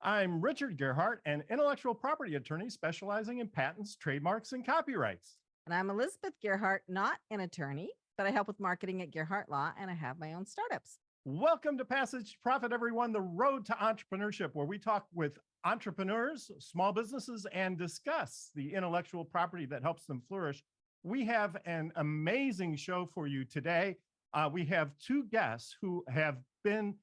I'm Richard Gearhart, an intellectual property attorney specializing in patents, trademarks, and copyrights. And I'm Elizabeth Gearhart, not an attorney, but I help with marketing at Gearhart Law, and I have my own startups. Welcome to Passage to Profit, everyone, the road to entrepreneurship, where we talk with entrepreneurs, small businesses, and discuss the intellectual property that helps them flourish. We have an amazing show for you today. We have two guests who have been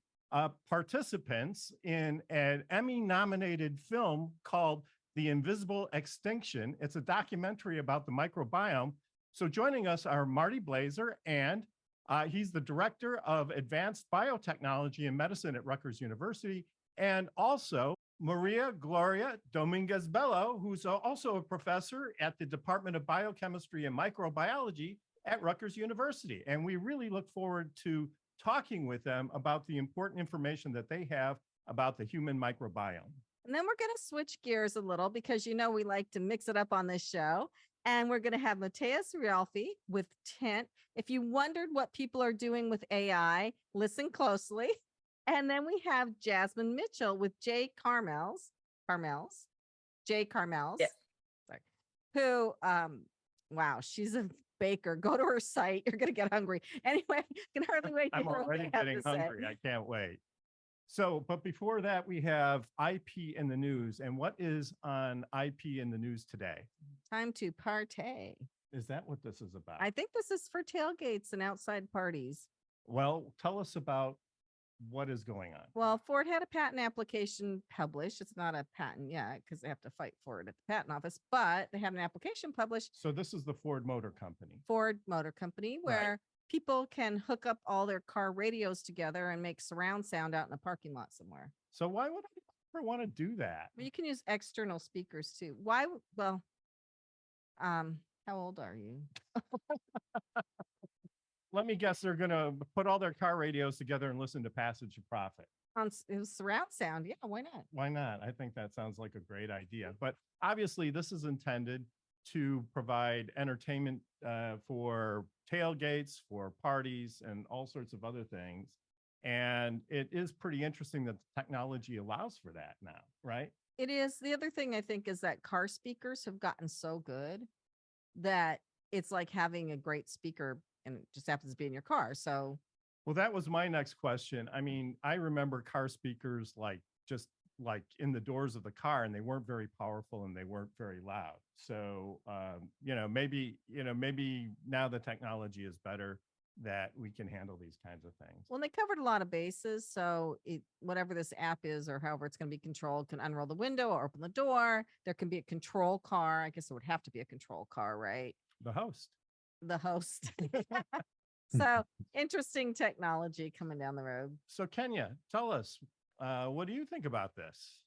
participants in an Emmy-nominated film called The Invisible Extinction. It's a documentary about the microbiome. So joining us are Marty Blaser, and he's the director of advanced biotechnology and medicine at Rutgers University, and also Maria Gloria Dominguez-Bello, who's also a professor at the Department of Biochemistry and Microbiology at Rutgers University. And we really look forward to talking with them about the important information that they have about the human microbiome. And then we're going to switch gears a little because, we like to mix it up on this show. And we're going to have Matheus Riolfi with Tint. If you wondered what people are doing with AI, listen closely. And then we have Jasmine Mitchell with J Carmels, J Carmels, yeah. Sorry, who, wow, she's a baker. Go to her site. You're going to get hungry. Anyway, I can hardly wait to I'm hear what already they have getting to say. hungry. I can't wait. So, but before that, we have IP in the news. And what is on IP in the news today? Time to partay. Is that what this is about? I think this is for tailgates and outside parties. Well, tell us about what is going on. Well, Ford had a patent application published. It's not a patent yet because they have to fight for it at the patent office, but they had an application published. So this is the Ford Motor Company. Ford Motor Company, where people can hook up all their car radios together and make surround sound out in a parking lot somewhere. So why would I ever want to do that? Well, you can use external speakers too. Why? Well, how old are you? Let me guess, they're going to put all their car radios together and listen to Passage to Profit. It was surround sound. Yeah, why not? Why not? I think that sounds like a great idea. But obviously, this is intended to provide entertainment for tailgates, for parties, and all sorts of other things. And it is pretty interesting that the technology allows for that now, right? It is. The other thing I think is that car speakers have gotten so good that it's like having a great speaker and it just happens to be in your car. So, well, that was my next question. I mean, I remember car speakers just in the doors of the car, and they weren't very powerful and they weren't very loud. So, maybe now the technology is better that we can handle these kinds of things. Well, they covered a lot of bases. So whatever this app is or however it's going to be controlled can unroll the window or open the door. There can be a control car. I guess it would have to be a control car, right? The host. So interesting technology coming down the road. So Kenya, tell us, what do you think about this?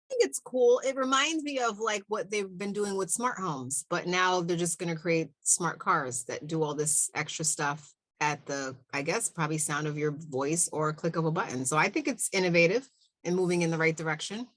I think it's cool. It reminds me of like what they've been doing with smart homes, but now they're just going to create smart cars that do all this extra stuff at the, I guess, probably sound of your voice or a click of a button. So I think it's innovative and moving in the right direction.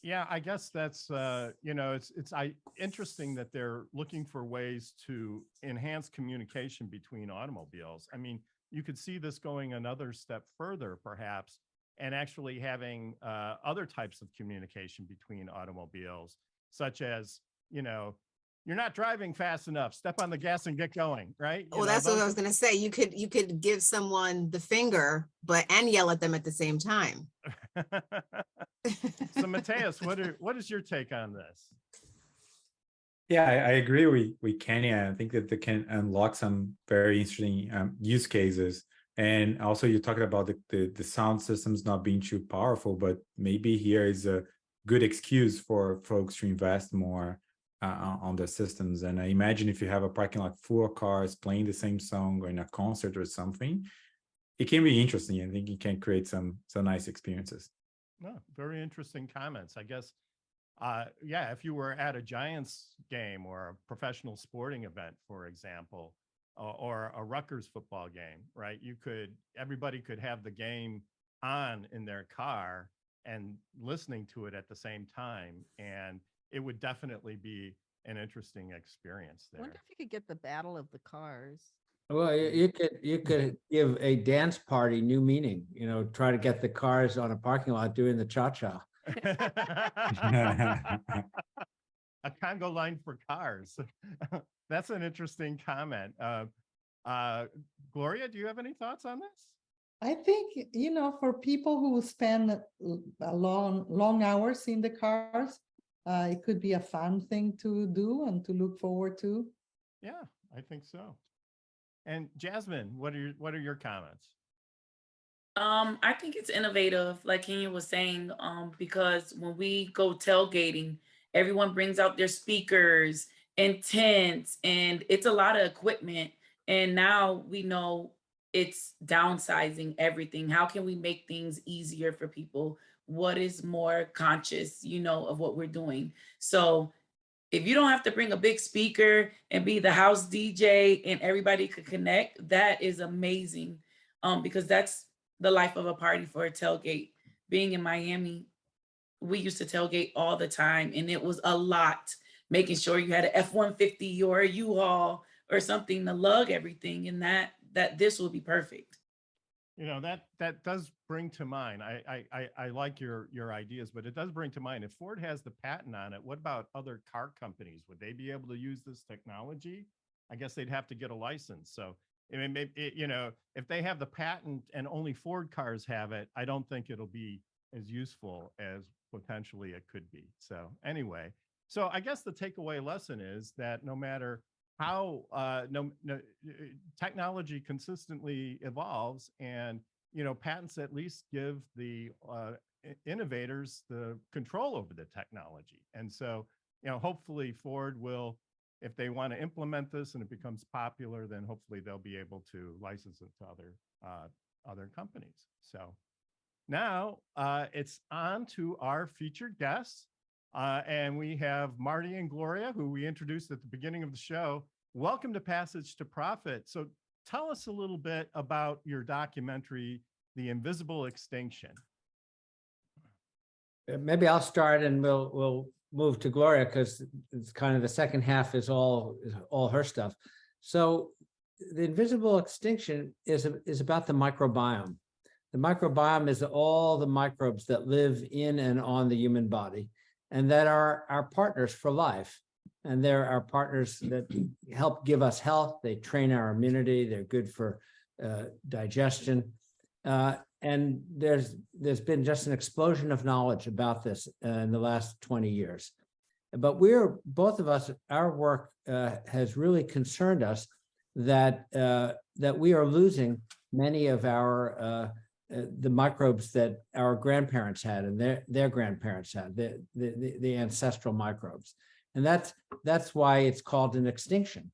Yeah, I guess that's, it's interesting that they're looking for ways to enhance communication between automobiles. I mean, you could see this going another step further, perhaps, and actually having other types of communication between automobiles, such as, you're not driving fast enough. Step on the gas and get going, right? Well, that's what I was going to say. You could give someone the finger, and yell at them at the same time. So, Matheus, what is your take on this? Yeah, I agree with Kenya. I think that they can unlock some very interesting use cases. And also, you're talking about the sound systems not being too powerful, but maybe here is a good excuse for folks to invest more on the systems. And I imagine if you have a parking lot full of cars playing the same song or in a concert or something, it can be interesting. I think it can create some nice experiences. No, very interesting comments. I guess, if you were at a Giants game or a professional sporting event, for example, or a Rutgers football game, right? Everybody could have the game on in their car and listening to it at the same time. And it would definitely be an interesting experience there. I wonder if you could get the battle of the cars. Well, you could give a dance party new meaning, try to get the cars on a parking lot doing the cha-cha. A Congo line for cars. That's an interesting comment. Gloria, do you have any thoughts on this? I think, for people who spend long hours in the cars, it could be a fun thing to do and to look forward to. Yeah, I think so. And Jasmine, what are your comments? I think it's innovative, like Kenya was saying, because when we go tailgating, everyone brings out their speakers and tents, and it's a lot of equipment. And now we know it's downsizing everything. How can we make things easier for people? What is more conscious, of what we're doing? So if you don't have to bring a big speaker and be the house DJ and everybody could connect, that is amazing. Because that's the life of a party for a tailgate. Being in Miami, we used to tailgate all the time, and it was a lot, making sure you had an F-150 or a U-Haul or something to lug everything, and that this will be perfect. That does bring to mind. I like your ideas, but it does bring to mind, if Ford has the patent on it, what about other car companies? Would they be able to use this technology? I guess they'd have to get a license. So I mean, if they have the patent and only Ford cars have it, I don't think it'll be as useful as potentially it could be. So anyway, so I guess the takeaway lesson is that no matter how technology consistently evolves, and patents at least give the innovators the control over the technology. And so hopefully Ford will, if they want to implement this and it becomes popular, then hopefully they'll be able to license it to other companies. So now it's on to our featured guests. And we have Marty and Gloria, who we introduced at the beginning of the show. Welcome to Passage to Profit. So tell us a little bit about your documentary, The Invisible Extinction. Maybe I'll start and we'll move to Gloria, because it's kind of the second half is all her stuff. So the Invisible Extinction is about the microbiome. The microbiome is all the microbes that live in and on the human body, and that are our partners for life. And they're our partners that help give us health. They train our immunity. They're good for digestion. And there's been just an explosion of knowledge about this in the last 20 years. But both of us, our work has really concerned us that we are losing many of the microbes that our grandparents had and their grandparents had, the ancestral microbes. And that's why it's called an extinction.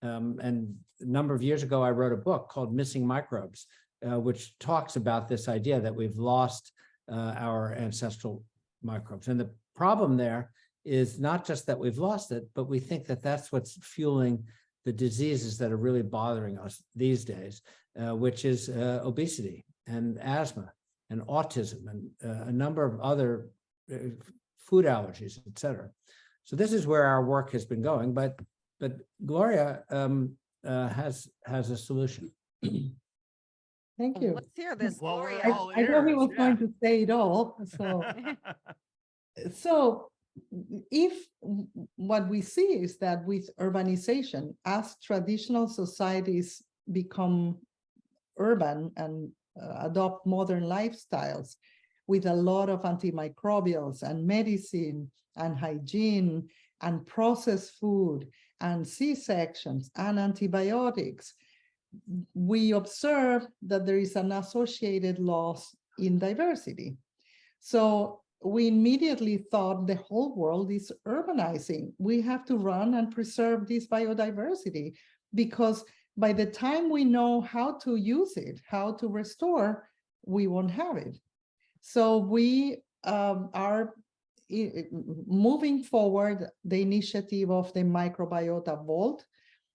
And a number of years ago, I wrote a book called Missing Microbes, which talks about this idea that we've lost our ancestral microbes. And the problem there is not just that we've lost it, but we think that that's what's fueling the diseases that are really bothering us these days, which is obesity and asthma and autism and a number of other food allergies, et cetera. So this is where our work has been going, but Gloria has a solution. Thank you. Let's hear this, Well, we're Gloria. all I know he ears, was going yeah. to say it all. So if what we see is that with urbanization, as traditional societies become urban and adopt modern lifestyles with a lot of antimicrobials and medicine and hygiene and processed food and C-sections and antibiotics, we observe that there is an associated loss in diversity. So we immediately thought the whole world is urbanizing. We have to run and preserve this biodiversity, because by the time we know how to use it, how to restore, we won't have it. So we are moving forward the initiative of the Microbiota Vault,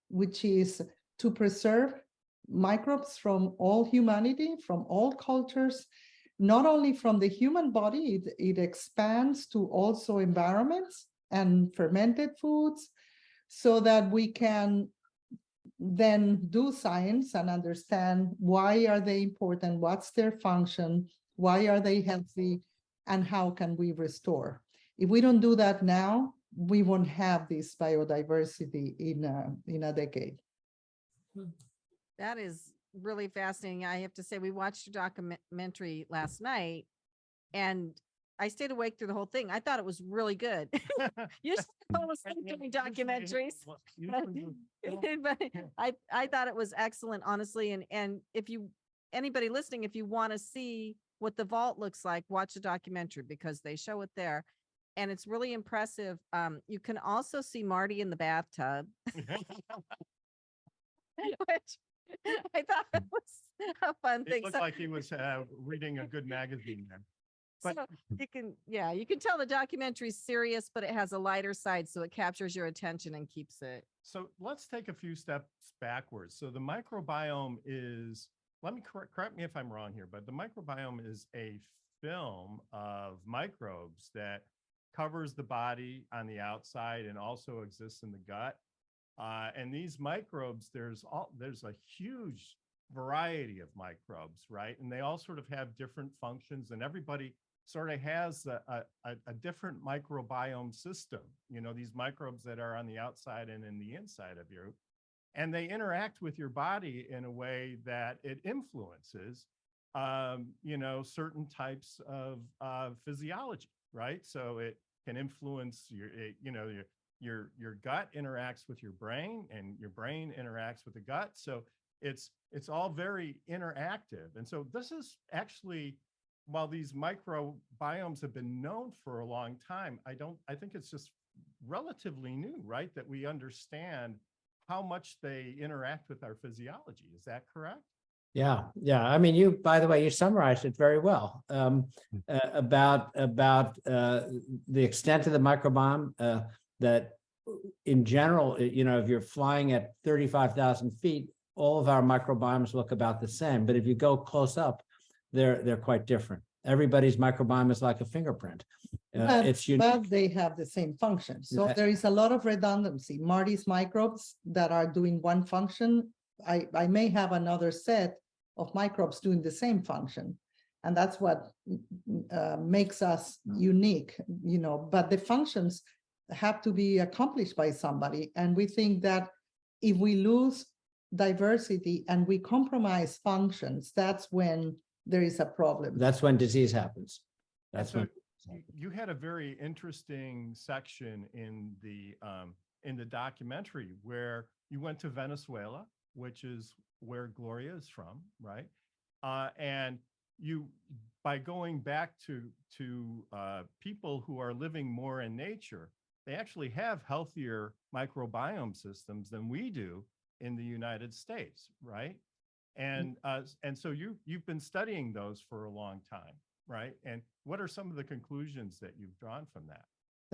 which is to preserve microbes from all humanity, from all cultures, not only from the human body, it expands to also environments and fermented foods, so that we can then do science and understand why are they important, what's their function, why are they healthy, and how can we restore. If we don't do that now, we won't have this biodiversity in a decade. That is really fascinating. I have to say, we watched a documentary last night and I stayed awake through the whole thing. I thought it was really good. Usually I fall asleep during documentaries. But I thought it was excellent, honestly. And if anybody listening, if you want to see what the vault looks like, watch the documentary because they show it there. And it's really impressive. You can also see Marty in the bathtub, which I thought it was a fun It thing. looked like he was reading a good magazine there. But So you can tell the documentary's serious, but it has a lighter side, so it captures your attention and keeps it. so let's take a few steps backwards. So the microbiome is, let me correct me if I'm wrong here, but the microbiome is a film of microbes that covers the body on the outside and also exists in the gut. And these microbes, there's a huge variety of microbes, right? And they all sort of have different functions, and everybody sort of has a different microbiome system, these microbes that are on the outside and in the inside of you. And they interact with your body in a way that it influences, certain types of physiology, right? So it can influence your gut interacts with your brain and your brain interacts with the gut. So it's all very interactive. And so this is actually, while these microbiomes have been known for a long time, I think it's just relatively new, right? That we understand how much they interact with our physiology. Is that correct? Yeah. I mean, by the way, you summarized it very well about the extent of the microbiome, that in general, if you're flying at 35,000 feet, all of our microbiomes look about the same. But if you go close up, they're quite different. Everybody's microbiome is like a fingerprint. It's unique. But they have the same function. So there is a lot of redundancy. Marty's microbes that are doing one function, I may have another set of microbes doing the same function. And that's what makes us unique, but the functions have to be accomplished by somebody. And we think that if we lose diversity and we compromise functions, that's when there is a problem. That's when disease happens. That's So when you had a very interesting section in the documentary where you went to Venezuela, which is where Gloria is from, right? And you, by going back to people who are living more in nature, they actually have healthier microbiome systems than we do in the United States, right? And so you've been studying those for a long time, right? And what are some of the conclusions that you've drawn from that?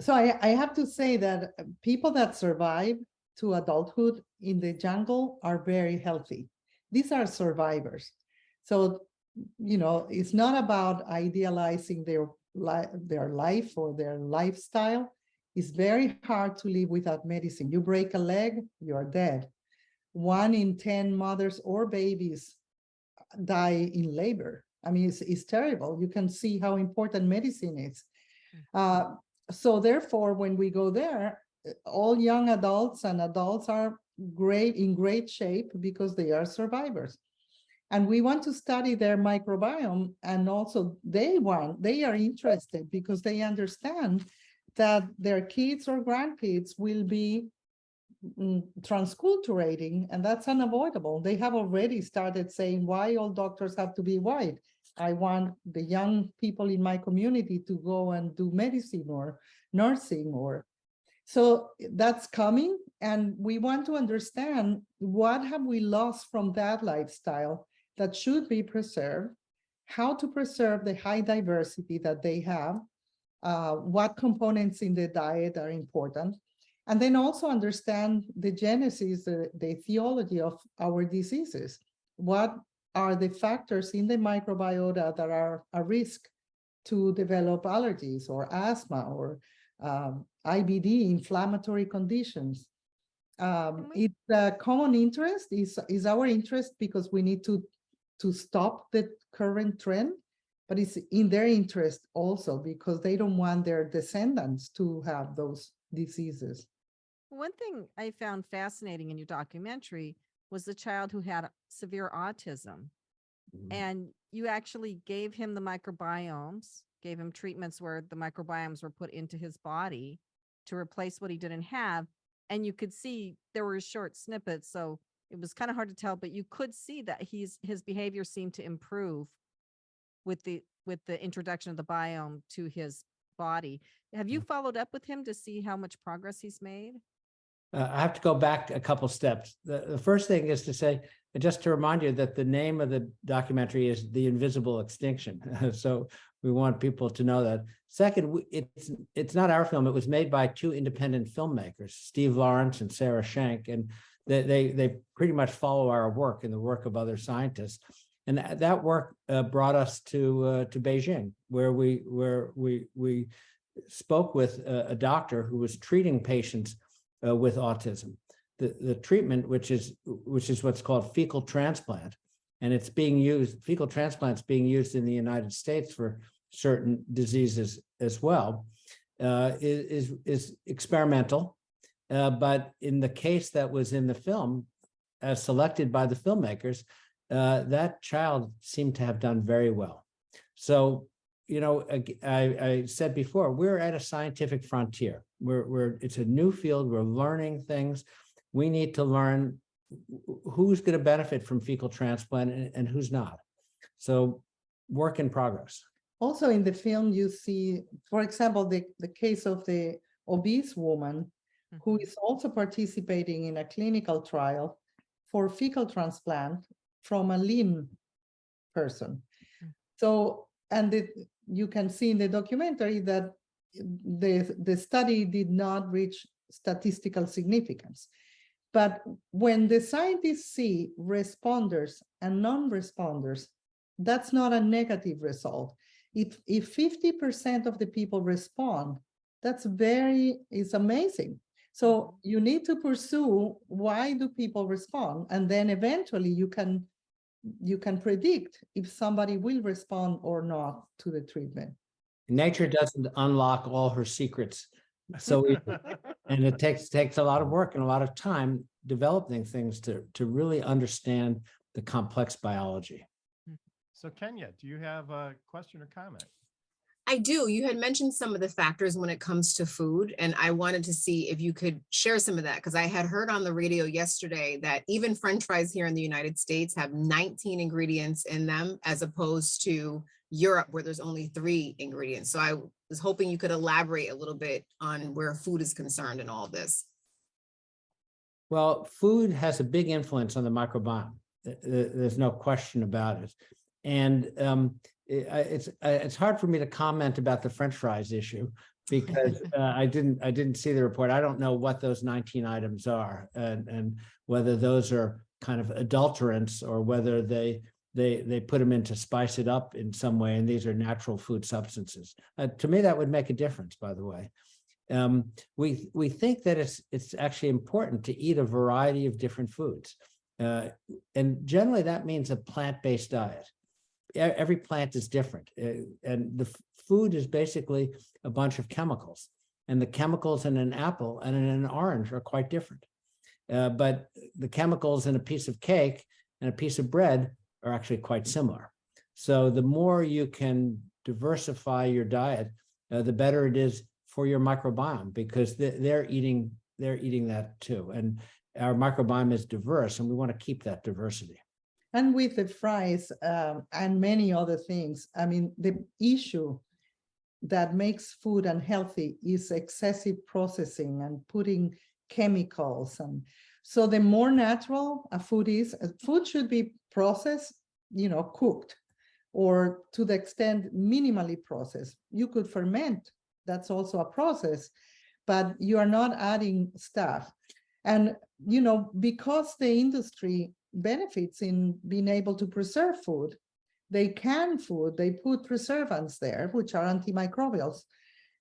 So I have to say that people that survive to adulthood in the jungle are very healthy. These are survivors. So, it's not about idealizing their life or their lifestyle. It's very hard to live without medicine. You break a leg, you're dead. 1 in 10 mothers or babies die in labor. I mean, it's terrible. You can see how important medicine is. So therefore, when we go there, all young adults and adults are in great shape because they are survivors. And we want to study their microbiome, and also they are interested because they understand that their kids or grandkids will be transculturating, and that's unavoidable. They have already started saying, why all doctors have to be white? I want the young people in my community to go and do medicine or nursing, so that's coming. And we want to understand what have we lost from that lifestyle that should be preserved, how to preserve the high diversity that they have, what components in the diet are important, and then also understand the genesis, the theology of our diseases. What are the factors in the microbiota that are a risk to develop allergies or asthma or IBD, inflammatory conditions? we- It's a common interest, is our interest because we need to stop the current trend, but it's in their interest also because they don't want their descendants to have those diseases. One thing I found fascinating in your documentary was the child who had severe autism. And you actually gave him the microbiomes, gave him treatments where the microbiomes were put into his body to replace what he didn't have. And you could see there were short snippets, so it was kind of hard to tell, but you could see that his behavior seemed to improve with the introduction of the biome to his body. Have you followed up with him to see how much progress he's made? I have to go back a couple steps. The first thing is to say, just to remind you that the name of the documentary is The Invisible Extinction. So we want people to know that. Second, it's not our film. It was made by two independent filmmakers, Steve Lawrence and Sarah Schenk, and they pretty much follow our work and the work of other scientists. And that work brought us to Beijing, where we spoke with a doctor who was treating patients with autism. The treatment, which is what's called fecal transplant, and it's being used. Fecal transplants being used in the United States for certain diseases as well, is experimental. But in the case that was in the film, as selected by the filmmakers, that child seemed to have done very well. So, you know, I said before, we're at a scientific frontier. It's a new field. We're learning things. We need to learn who's going to benefit from fecal transplant and who's not. So, work in progress. Also in the film, you see, for example, the case of the obese woman who is also participating in a clinical trial for fecal transplant from a lean person. So, and you can see in the documentary that the study did not reach statistical significance. But when the scientists see responders and non-responders, that's not a negative result. If 50% of the people respond, it's amazing. So you need to pursue why do people respond, and then eventually you can predict if somebody will respond or not to the treatment. Nature doesn't unlock all her secrets, so and it takes a lot of work and a lot of time developing things to really understand the complex biology. So Kenya, do you have a question or comment? I do. You had mentioned some of the factors when it comes to food, and I wanted to see if you could share some of that, because I had heard on the radio yesterday that even French fries here in the United States have 19 ingredients in them, as opposed to Europe, where there's only 3 ingredients. So I was hoping you could elaborate a little bit on where food is concerned in all of this. Well, food has a big influence on the microbiome. There's no question about it. And it's hard for me to comment about the French fries issue because I didn't see the report. I don't know what those 19 items are and whether those are kind of adulterants or whether they put them in to spice it up in some way, and these are natural food substances. To me, that would make a difference, by the way. We think that it's actually important to eat a variety of different foods. And generally that means a plant-based diet. Every plant is different. And the food is basically a bunch of chemicals. And the chemicals in an apple and in an orange are quite different. But the chemicals in a piece of cake and a piece of bread are actually quite similar. So the more you can diversify your diet, the better it is for your microbiome, because they're eating that too. And our microbiome is diverse, and we want to keep that diversity. And with the fries and many other things, I mean, the issue that makes food unhealthy is excessive processing and putting chemicals. And so the more natural a food is, food should be processed, cooked, or to the extent minimally processed. You could ferment, that's also a process, but you are not adding stuff. And, because the industry benefits in being able to preserve food, they can food, they put preservants there, which are antimicrobials.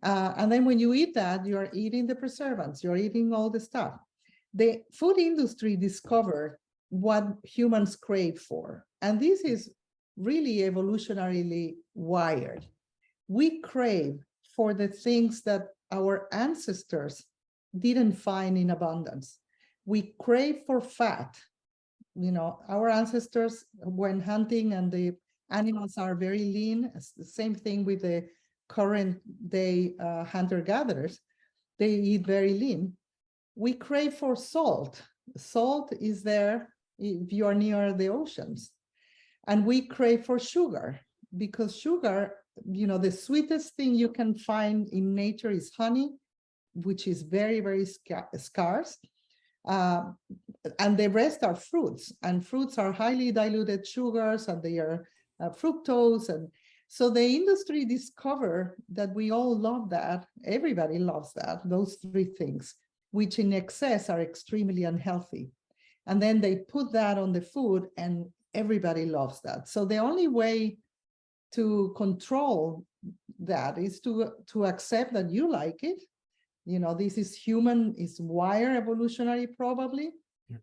And then when you eat that, you're eating the preservants, you're eating all the stuff. The food industry discovered what humans crave for. And this is really evolutionarily wired. We crave for the things that our ancestors didn't find in abundance. We crave for fat. You know, our ancestors went hunting and the animals are very lean. It's the same thing with the current day hunter-gatherers. They eat very lean. We crave for salt. Salt is there if you are near the oceans. And we crave for sugar because sugar, you know, the sweetest thing you can find in nature is honey, which is very, very scarce. And the rest are fruits, and fruits are highly diluted sugars, and they are fructose. And so the industry discovered that we all love that. Everybody loves that, those three things, which in excess are extremely unhealthy. And then they put that on the food and everybody loves that. So the only way to control that is to accept that you like it. You know, this is human, is wired evolutionary probably,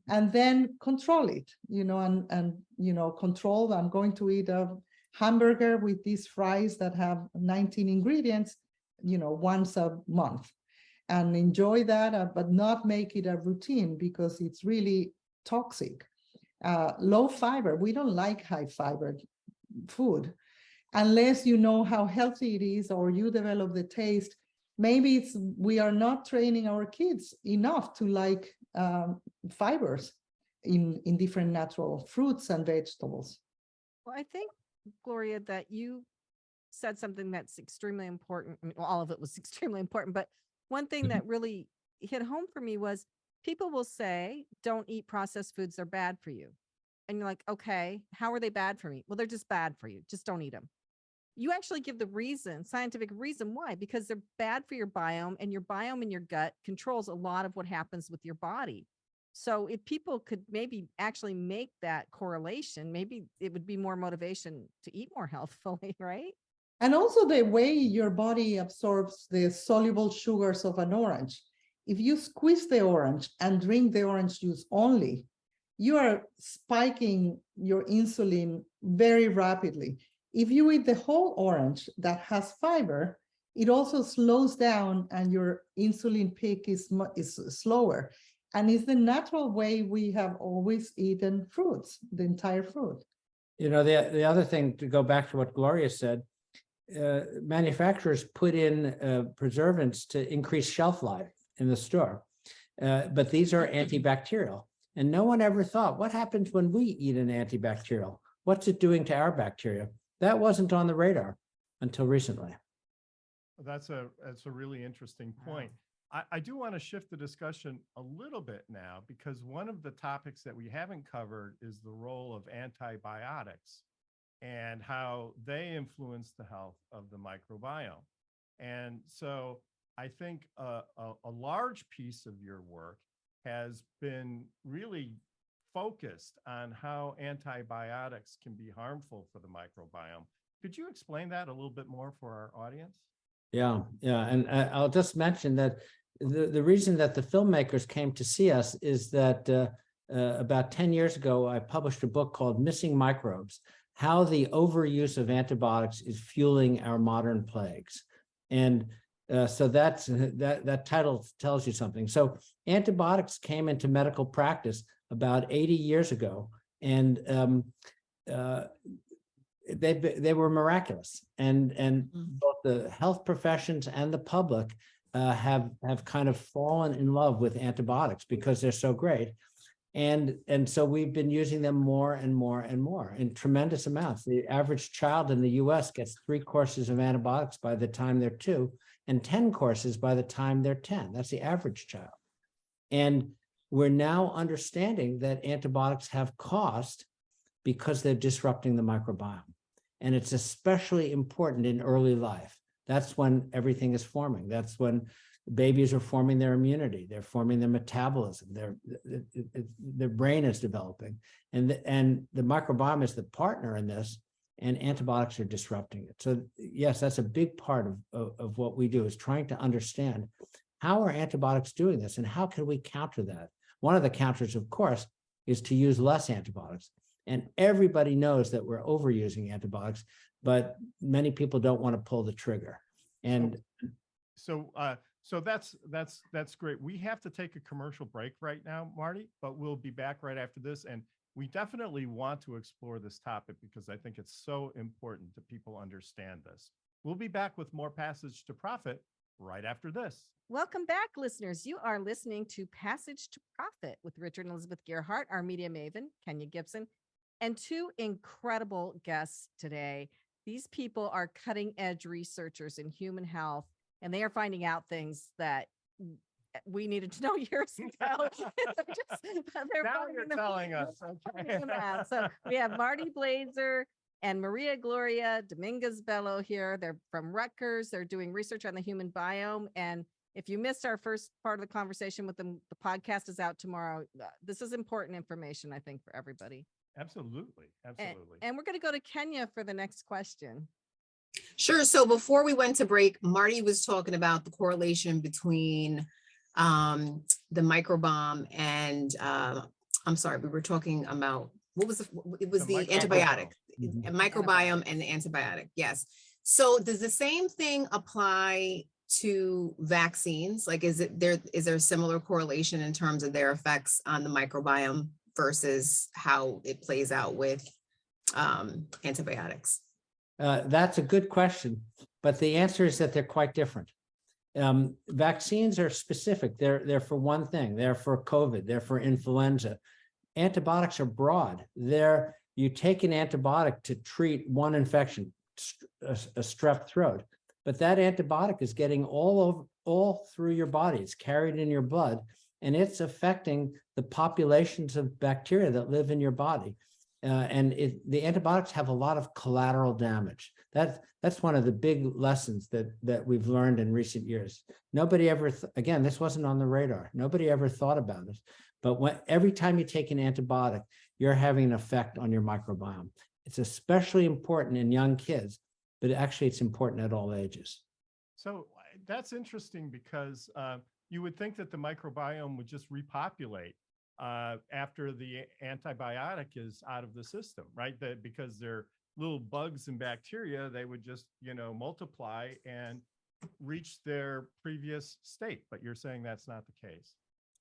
and then control it, you know, and you know, control, I'm going to eat a hamburger with these fries that have 19 ingredients, you know, once a month, and enjoy that, but not make it a routine because it's really toxic. Low fiber, we don't like high fiber food unless you know how healthy it is or you develop the taste. Maybe we are not training our kids enough to like fibers in different natural fruits and vegetables. Well, I think, Gloria, that you said something that's extremely important. I mean, well, all of it was extremely important, but one thing that really hit home for me was people will say, don't eat processed foods, they're bad for you. And you're like, okay, how are they bad for me? Well, they're just bad for you. Just don't eat them. You actually give the reason, scientific reason why, because they're bad for your biome, and your biome in your gut controls a lot of what happens with your body. So if people could maybe actually make that correlation, maybe it would be more motivation to eat more healthfully, right? And also the way your body absorbs the soluble sugars of an orange. If you squeeze the orange and drink the orange juice only, you are spiking your insulin very rapidly. If you eat the whole orange that has fiber, it also slows down and your insulin peak is slower. And it's the natural way we have always eaten fruits, the entire fruit. You know, the other thing, to go back to what Gloria said, manufacturers put in preservatives to increase shelf life in the store. But these are antibacterial. And no one ever thought, what happens when we eat an antibacterial? What's it doing to our bacteria? That wasn't on the radar until recently. That's a really interesting point. I do want to shift the discussion a little bit now, because one of the topics that we haven't covered is the role of antibiotics and how they influence the health of the microbiome. And so I think a large piece of your work has been really focused on how antibiotics can be harmful for the microbiome. Could you explain that a little bit more for our audience? Yeah. And I'll just mention that the reason that the filmmakers came to see us is that about 10 years ago, I published a book called Missing Microbes: How the Overuse of Antibiotics is Fueling Our Modern Plagues. And so that title tells you something. So antibiotics came into medical practice about 80 years ago, and they were miraculous. And both the health professions and the public have kind of fallen in love with antibiotics because they're so great. And so we've been using them more and more and more in tremendous amounts. The average child in the US gets 3 courses of antibiotics by the time they're 2, and 10 courses by the time they're 10. That's the average child. And we're now understanding that antibiotics have cost because they're disrupting the microbiome. And it's especially important in early life. That's when everything is forming. That's when babies are forming their immunity. They're forming their metabolism. Their brain is developing. And the microbiome is the partner in this, and antibiotics are disrupting it. So yes, that's a big part of what we do, is trying to understand, how are antibiotics doing this and how can we counter that? One of the counters, of course, is to use less antibiotics. And everybody knows that we're overusing antibiotics, but many people don't want to pull the trigger. And so that's great. We have to take a commercial break right now, Marty, but we'll be back right after this. And we definitely want to explore this topic because I think it's so important that people understand this. We'll be back with more Passage to Profit right after this. Welcome back, listeners. You are listening to Passage to Profit with Richard and Elizabeth Gearhart, our media maven, Kenya Gipson, and two incredible guests today. These people are cutting edge researchers in human health, and they are finding out things that we needed to know years ago. They're Now you're telling us. Okay. So we have Marty Blaser and Maria Gloria Dominguez-Bello here. They're from Rutgers. They're doing research on the human biome. And if you missed our first part of the conversation with them, the podcast is out tomorrow. This is important information, I think, for everybody. Absolutely. Absolutely. And we're going to go to Kenya for the next question. Sure. So before we went to break, Marty was talking about the correlation between the microbiome and I'm sorry, we were talking about what was it was the antibiotic, microbiome and the antibiotic. Yes. So does the same thing apply to vaccines? Like, is there a similar correlation in terms of their effects on the microbiome versus how it plays out with antibiotics? That's a good question, but the answer is that they're quite different. Vaccines are specific. They're for one thing. They're for COVID. They're for influenza. Antibiotics are broad. You take an antibiotic to treat one infection, a strep throat, but that antibiotic is getting all through your body. It's carried in your blood, and it's affecting the populations of bacteria that live in your body. The antibiotics have a lot of collateral damage. That's one of the big lessons that we've learned in recent years. Nobody ever, again, this wasn't on the radar. Nobody ever thought about it. But every time you take an antibiotic, you're having an effect on your microbiome. It's especially important in young kids, but actually it's important at all ages. So that's interesting because you would think that the microbiome would just repopulate after the antibiotic is out of the system, right? That because they're little bugs and bacteria, they would just, multiply and reach their previous state. But you're saying that's not the case.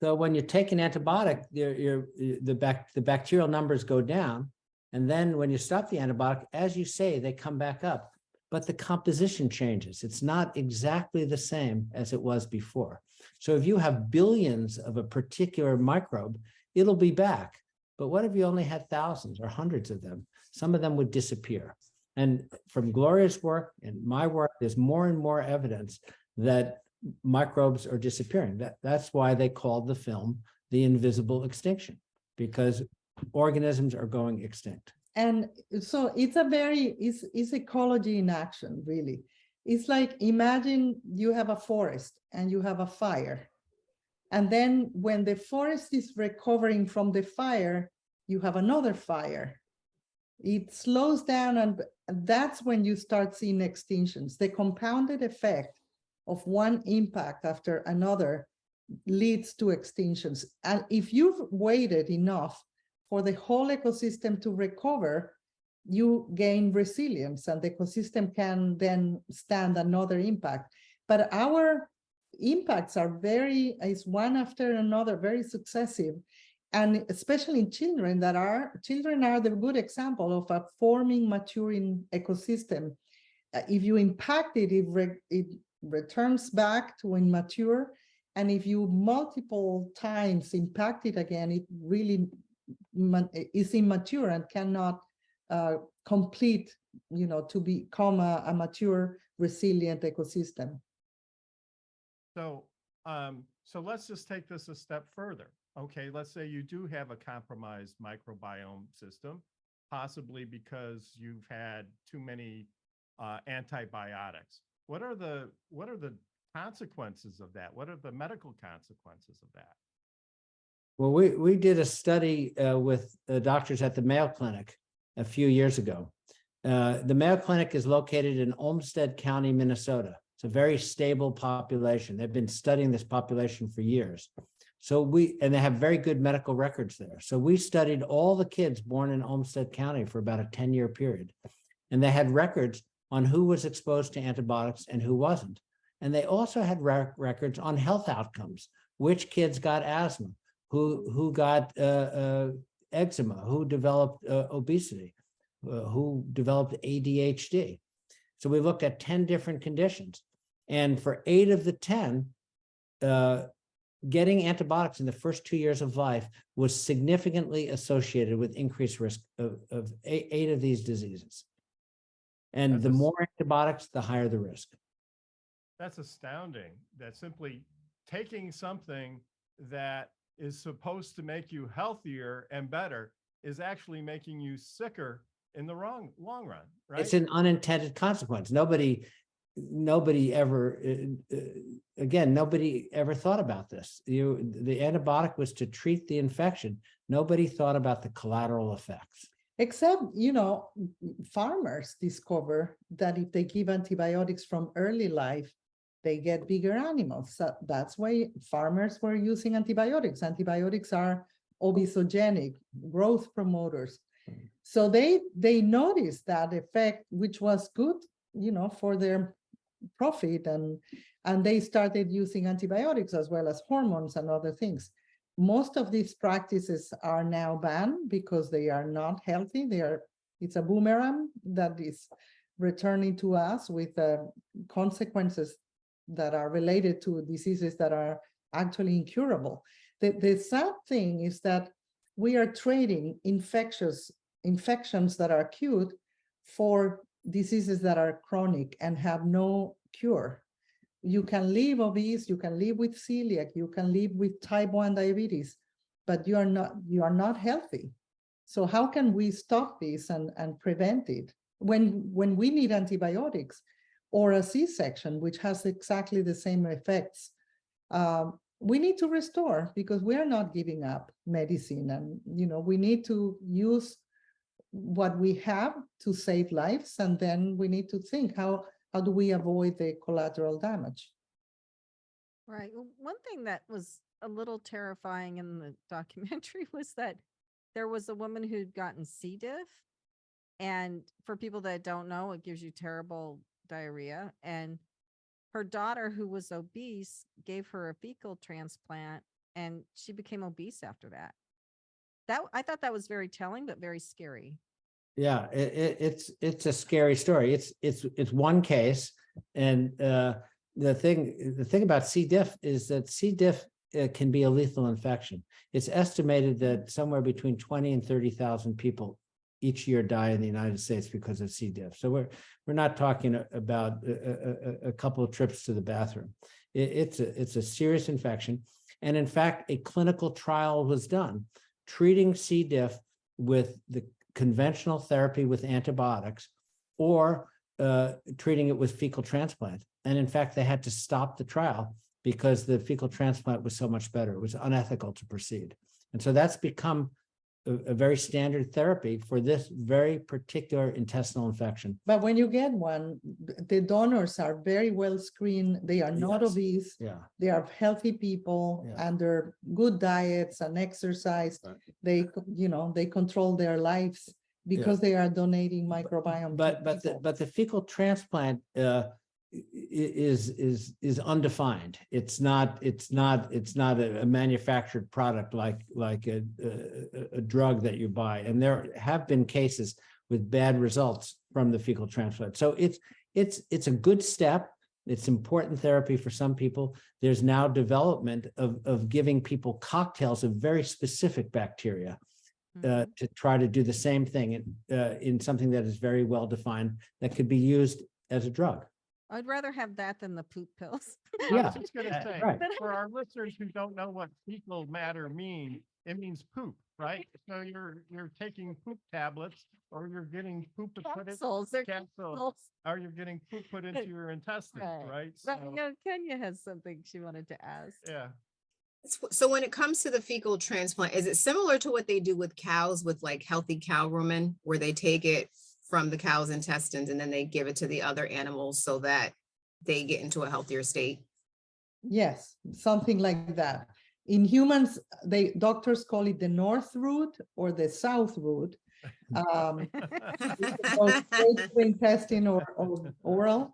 So when you take an antibiotic, the bacterial numbers go down. And then when you stop the antibiotic, as you say, they come back up. But the composition changes. It's not exactly the same as it was before. So if you have billions of a particular microbe, it'll be back. But what if you only had thousands or hundreds of them? Some of them would disappear. And from Gloria's work and my work, there's more and more evidence that microbes are disappearing. That's why they called the film The Invisible Extinction, because organisms are going extinct. And so it's ecology in action, really. It's like, imagine you have a forest and you have a fire. And then when the forest is recovering from the fire, you have another fire. It slows down, and that's when you start seeing extinctions. The compounded effect of one impact after another leads to extinctions. And if you've waited enough for the whole ecosystem to recover, you gain resilience, and the ecosystem can then stand another impact. But our impacts are is one after another, very successive. And especially in children children are the good example of a forming, maturing ecosystem. If you impact it, it returns back to immature. And if you multiple times impact it again, it really is immature and cannot complete, to become a mature, resilient ecosystem. So let's just take this a step further. Okay, let's say you do have a compromised microbiome system, possibly because you've had too many antibiotics. What are the consequences of that? What are the medical consequences of that? Well, we did a study with doctors at the Mayo Clinic a few years ago. The Mayo Clinic is located in Olmsted County, Minnesota. It's a very stable population. They've been studying this population for years. And they have very good medical records there. So we studied all the kids born in Olmsted County for about a 10-year period. And they had records on who was exposed to antibiotics and who wasn't. And they also had records on health outcomes, which kids got asthma, who got eczema, who developed obesity, who developed ADHD. So we looked at 10 different conditions. And for 8 of the 10, getting antibiotics in the first 2 years of life was significantly associated with increased risk of 8 of these diseases. And the more antibiotics, the higher the risk. That's astounding. That simply taking something that is supposed to make you healthier and better is actually making you sicker in the long run, right? It's an unintended consequence. Nobody ever, again, nobody ever thought about this. The antibiotic was to treat the infection. Nobody thought about the collateral effects. Except, farmers discover that if they give antibiotics from early life, they get bigger animals. So that's why farmers were using antibiotics. Antibiotics are obesogenic, growth promoters. So they noticed that effect, which was good, for their profit, and they started using antibiotics as well as hormones and other things. Most of these practices are now banned because they are not healthy. It's a boomerang that is returning to us with consequences that are related to diseases that are actually incurable. The sad thing is that we are trading infections that are acute for diseases that are chronic and have no cure. You can live obese, you can live with celiac, you can live with type 1 diabetes, but you are not healthy. So how can we stop this and prevent it when we need antibiotics or a C-section, which has exactly the same effects? We need to restore, because we are not giving up medicine, and we need to use what we have to save lives, and then we need to think how do we avoid the collateral damage. Right. Well, one thing that was a little terrifying in the documentary was that there was a woman who'd gotten C. diff, and for people that don't know, it gives you terrible diarrhea, and her daughter, who was obese, gave her a fecal transplant, and she became obese after that. I thought that was very telling, but very scary. Yeah, it's a scary story. It's one case, and the thing about C. diff is that C. diff can be a lethal infection. It's estimated that somewhere between 20 and 30,000 people each year die in the United States because of C. diff. So we're not talking about a couple of trips to the bathroom. It's a serious infection, and in fact, a clinical trial was done treating C. diff with the conventional therapy with antibiotics, or treating it with fecal transplant. And in fact, they had to stop the trial because the fecal transplant was so much better. It was unethical to proceed. And so that's become a very standard therapy for this very particular intestinal infection. But when you get one, the donors are very well screened. They are not obese. Yeah. They are healthy people under good diets and exercise. Right. They control their lives because they are donating microbiome. But the fecal transplant is undefined. It's not a manufactured product like a drug that you buy. And there have been cases with bad results from the fecal transplant. So it's a good step. It's important therapy for some people. There's now development of giving people cocktails of very specific bacteria to try to do the same thing in something that is very well defined that could be used as a drug. I'd rather have that than the poop pills. I was just going to say, for our listeners who don't know what fecal matter means, it means poop, right? So you're taking poop tablets, or you're getting poop capsules, or you're getting poop put into your intestines, right? So, Kenya has something she wanted to ask. Yeah. So when it comes to the fecal transplant, is it similar to what they do with cows with like healthy cow rumen, where they take it from the cow's intestines and then they give it to the other animals so that they get into a healthier state? Yes, something like that. In humans, doctors call it the north route or the south route. It goes straight to the intestine or oral.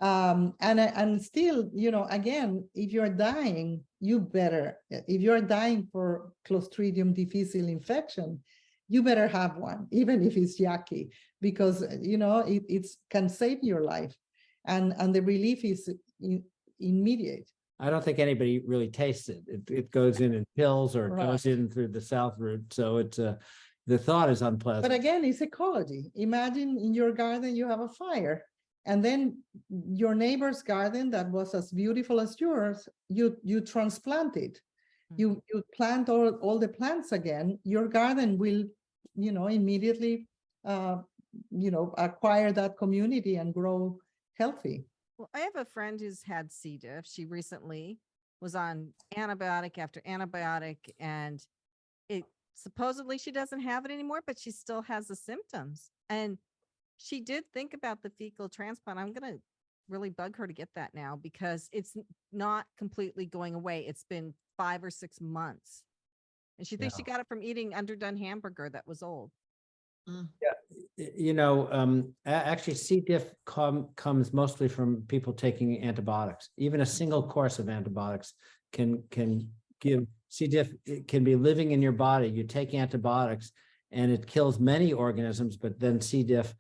And still, again, if you're dying, if you're dying for Clostridium difficile infection, you better have one, even if it's yucky, because, it can save your life. And the relief is immediate. I don't think anybody really tastes it. It goes in pills or it Right. goes in through the south route. So it's the thought is unpleasant. But again, it's ecology. Imagine in your garden, you have a fire, and then your neighbor's garden that was as beautiful as yours, you transplant it. You plant all the plants again, your garden will, immediately, acquire that community and grow healthy. Well, I have a friend who's had C. diff. She recently was on antibiotic after antibiotic, and it supposedly she doesn't have it anymore, but she still has the symptoms. And she did think about the fecal transplant. I'm going to really bug her to get that now because it's not completely going away. It's been 5 or 6 months. And she thinks she got it from eating underdone hamburger that was old. Actually, C. diff comes mostly from people taking antibiotics. Even a single course of antibiotics can give C. diff. It can be living in your body. You take antibiotics and it kills many organisms, but then C. diff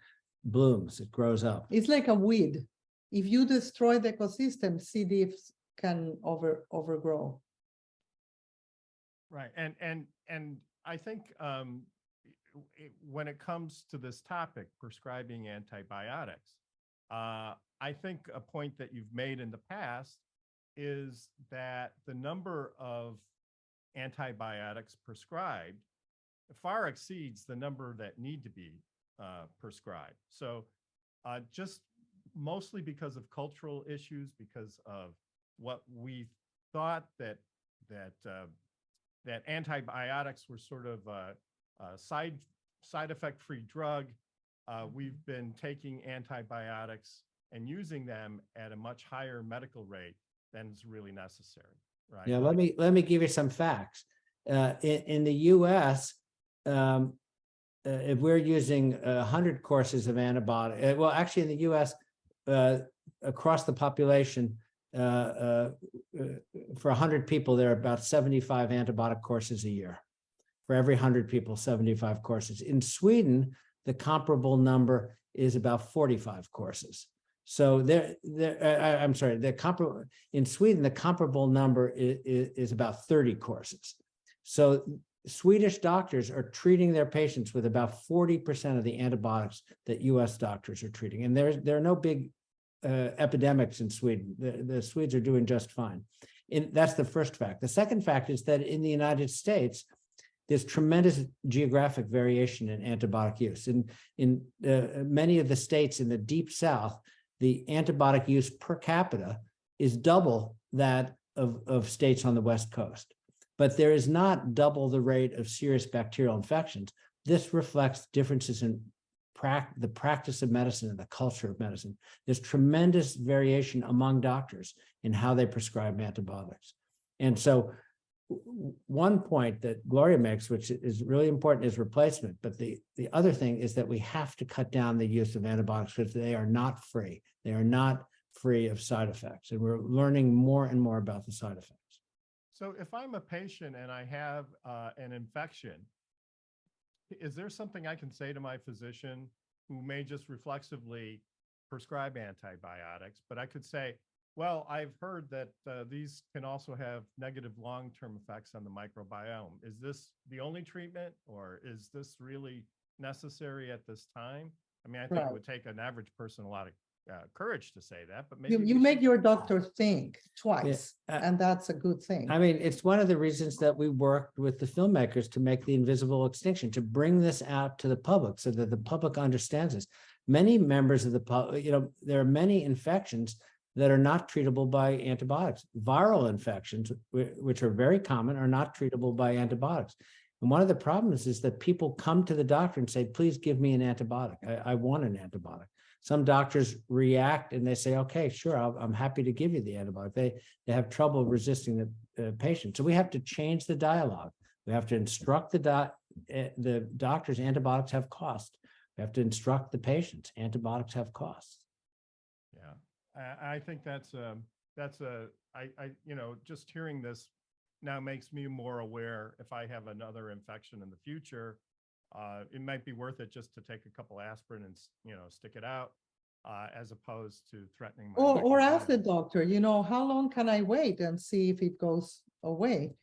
blooms. It grows up. It's like a weed. If you destroy the ecosystem, C. diff can overgrow. Right. And I think when it comes to this topic, prescribing antibiotics, I think a point that you've made in the past is that the number of antibiotics prescribed far exceeds the number that need to be prescribed. So just mostly because of cultural issues, because of what we thought that antibiotics were sort of a side effect free drug. We've been taking antibiotics and using them at a much higher medical rate than is really necessary. Right. Yeah, let me give you some facts. In the U.S., if we're using 100 courses of antibiotic, well, actually in the U.S., across the population, for 100 people, there are about 75 antibiotic courses a year. For every 100 people, 75 courses. In Sweden, the comparable number is about 45 courses. So in Sweden, the comparable number is about 30 courses. So Swedish doctors are treating their patients with about 40% of the antibiotics that US doctors are treating. And there are no big epidemics in Sweden. The Swedes are doing just fine. That's the first fact. The second fact is that in the United States, there's tremendous geographic variation in antibiotic use. In many of the states in the deep South, the antibiotic use per capita is double that of states on the West Coast. But there is not double the rate of serious bacterial infections. This reflects differences in the practice of medicine and the culture of medicine. There's tremendous variation among doctors in how they prescribe antibiotics. And so one point that Gloria makes, which is really important, is replacement. But the other thing is that we have to cut down the use of antibiotics because they are not free. They are not free of side effects. And we're learning more and more about the side effects. So if I'm a patient and I have an infection, is there something I can say to my physician who may just reflexively prescribe antibiotics, but I could say, well, I've heard that these can also have negative long-term effects on the microbiome. Is this the only treatment, or is this really necessary at this time? I mean, I think it would take an average person a lot of courage to say that, but maybe you make your doctor think twice, and that's a good thing. I mean, it's one of the reasons that we worked with the filmmakers to make the Invisible Extinction, to bring this out to the public so that the public understands this. Many members of the public, there are many infections that are not treatable by antibiotics. Viral infections, which are very common, are not treatable by antibiotics. And one of the problems is that people come to the doctor and say, please give me an antibiotic. I want an antibiotic. Some doctors react and they say, okay, sure, I'm happy to give you the antibiotic. They have trouble resisting the patient. So we have to change the dialogue. We have to instruct the doctors, antibiotics have cost. We have to instruct the patients, antibiotics have costs. Yeah, I think just hearing this now makes me more aware if I have another infection in the future, it might be worth it just to take a couple aspirin and, stick it out as opposed to threatening my Or ask the microbiome. doctor, how long can I wait and see if it goes away?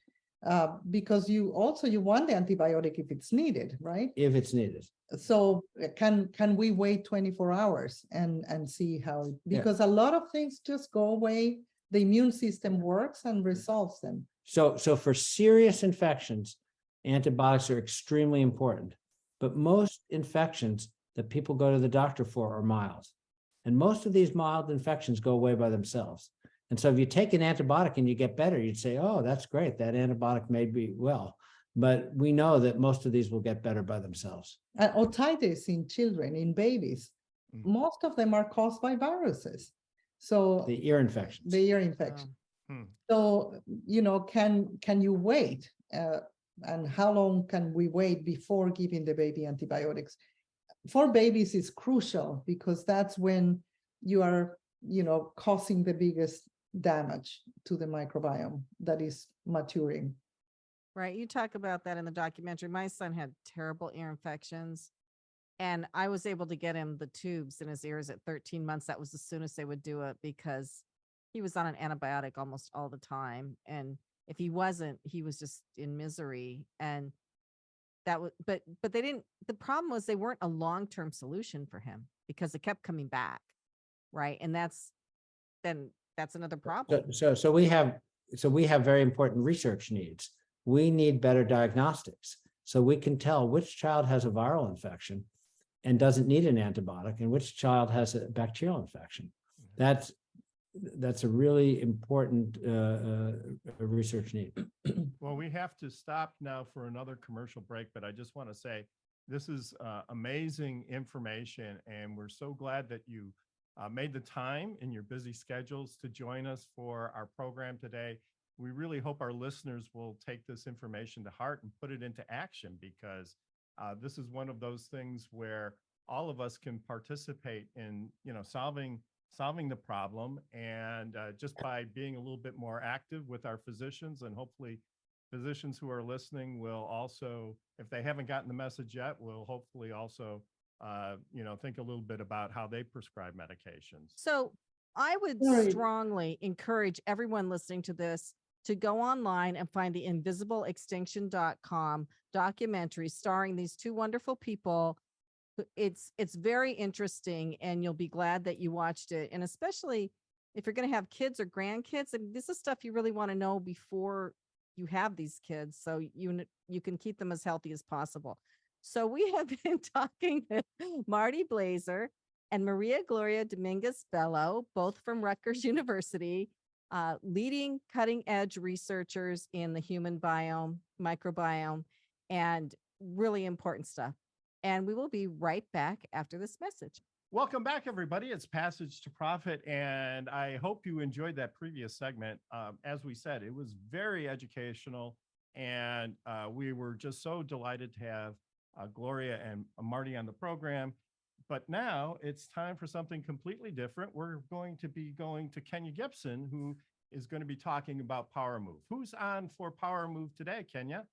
Because you want the antibiotic if it's needed, right? If it's needed. So can we wait 24 hours and see how, because a lot of things just go away. The immune system works and resolves them. So for serious infections, antibiotics are extremely important. But most infections that people go to the doctor for are mild. And most of these mild infections go away by themselves. And so if you take an antibiotic and you get better, you'd say, oh, that's great. That antibiotic made me well. But we know that most of these will get better by themselves. And otitis in children, in babies, most of them are caused by viruses. So The ear infections. the ear infection. So, can you wait? And how long can we wait before giving the baby antibiotics? For babies, it's crucial because that's when you are, causing the biggest damage to the microbiome that is maturing. Right. You talk about that in the documentary. My son had terrible ear infections, and I was able to get him the tubes in his ears at 13 months. That was as soon as they would do it because he was on an antibiotic almost all the time. And if he wasn't, he was just in misery. And that was, but they didn't, the problem was they weren't a long-term solution for him because it kept coming back. Right. And that's another problem. So we have very important research needs. We need better diagnostics so we can tell which child has a viral infection and doesn't need an antibiotic and which child has a bacterial infection. That's a really important research need. Well, we have to stop now for another commercial break, but I just want to say this is amazing information, and we're so glad that you made the time in your busy schedules to join us for our program today. We really hope our listeners will take this information to heart and put it into action, because this is one of those things where all of us can participate in, solving the problem, and just by being a little bit more active with our physicians, and hopefully physicians who are listening will also, if they haven't gotten the message yet, will hopefully also think a little bit about how they prescribe medications. So I would Right. strongly encourage everyone listening to this to go online and find the invisibleextinction.com documentary starring these two wonderful people. It's very interesting, and you'll be glad that you watched it. And especially if you're going to have kids or grandkids, and this is stuff you really want to know before you have these kids, so you can keep them as healthy as possible. So we have been talking with Marty Blaser and Maria Gloria Dominguez-Bello, both from Rutgers University, leading cutting edge researchers in the human biome, microbiome, and really important stuff. And we will be right back after this message. Welcome back, everybody. It's Passage to Profit, and I hope you enjoyed that previous segment. As we said, it was very educational, and we were just so delighted to have Gloria and Marty on the program. But now it's time for something completely different. We're going to be going to Kenya Gipson, who is going to be talking about Power Move. Who's on for Power Move today, Kenya?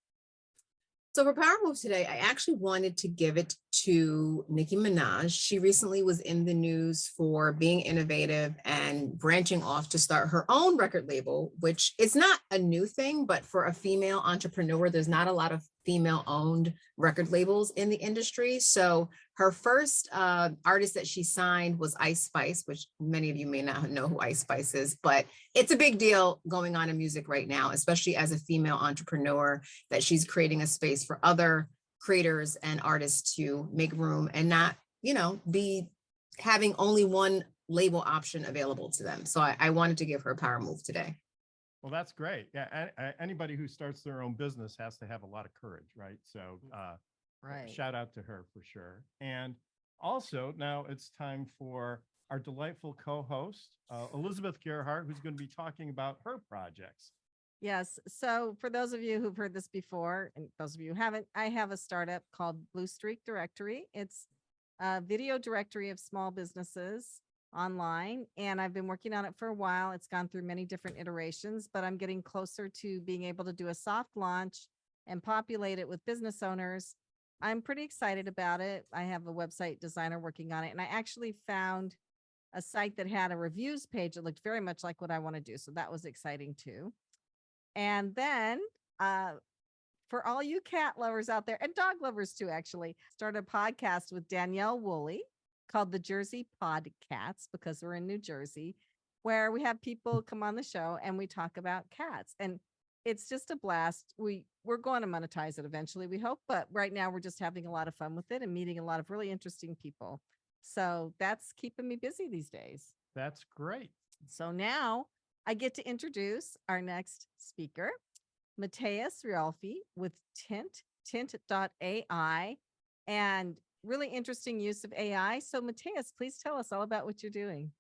So for Power Move today, I actually wanted to give it to Nicki Minaj. She recently was in the news for being innovative and branching off to start her own record label, which is not a new thing, but for a female entrepreneur, there's not a lot of female-owned record labels in the industry. So her first artist that she signed was Ice Spice, which many of you may not know who Ice Spice is, but it's a big deal going on in music right now, especially as a female entrepreneur, that she's creating a space for other creators and artists to make room and not, be having only one label option available to them. So I wanted to give her a power move today. Well, that's great. Yeah, anybody who starts their own business has to have a lot of courage, right? So Right. shout out to her for sure. And Also, now it's time for our delightful co-host, Elizabeth Gearhart, who's going to be talking about her projects. Yes. So for those of you who've heard this before, and those of you who haven't, I have a startup called Blue Streak Directory. It's a video directory of small businesses online, and I've been working on it for a while. It's gone through many different iterations, but I'm getting closer to being able to do a soft launch and populate it with business owners. I'm pretty excited about it. I have a website designer working on it, and I actually found a site that had a reviews page that looked very much like what I want to do. So that was exciting too. And then for all you cat lovers out there and dog lovers too, actually, start a podcast with Danielle Woolley called the Jersey Podcats because we're in New Jersey, where we have people come on the show and we talk about cats. And it's just a blast. We're going to monetize it eventually, we hope, but right now we're just having a lot of fun with it and meeting a lot of really interesting people. So that's keeping me busy these days. That's great. So now I get to introduce our next speaker, Matheus Riolfi with Tint.ai, and really interesting use of AI. So Matheus, please tell us all about what you're doing.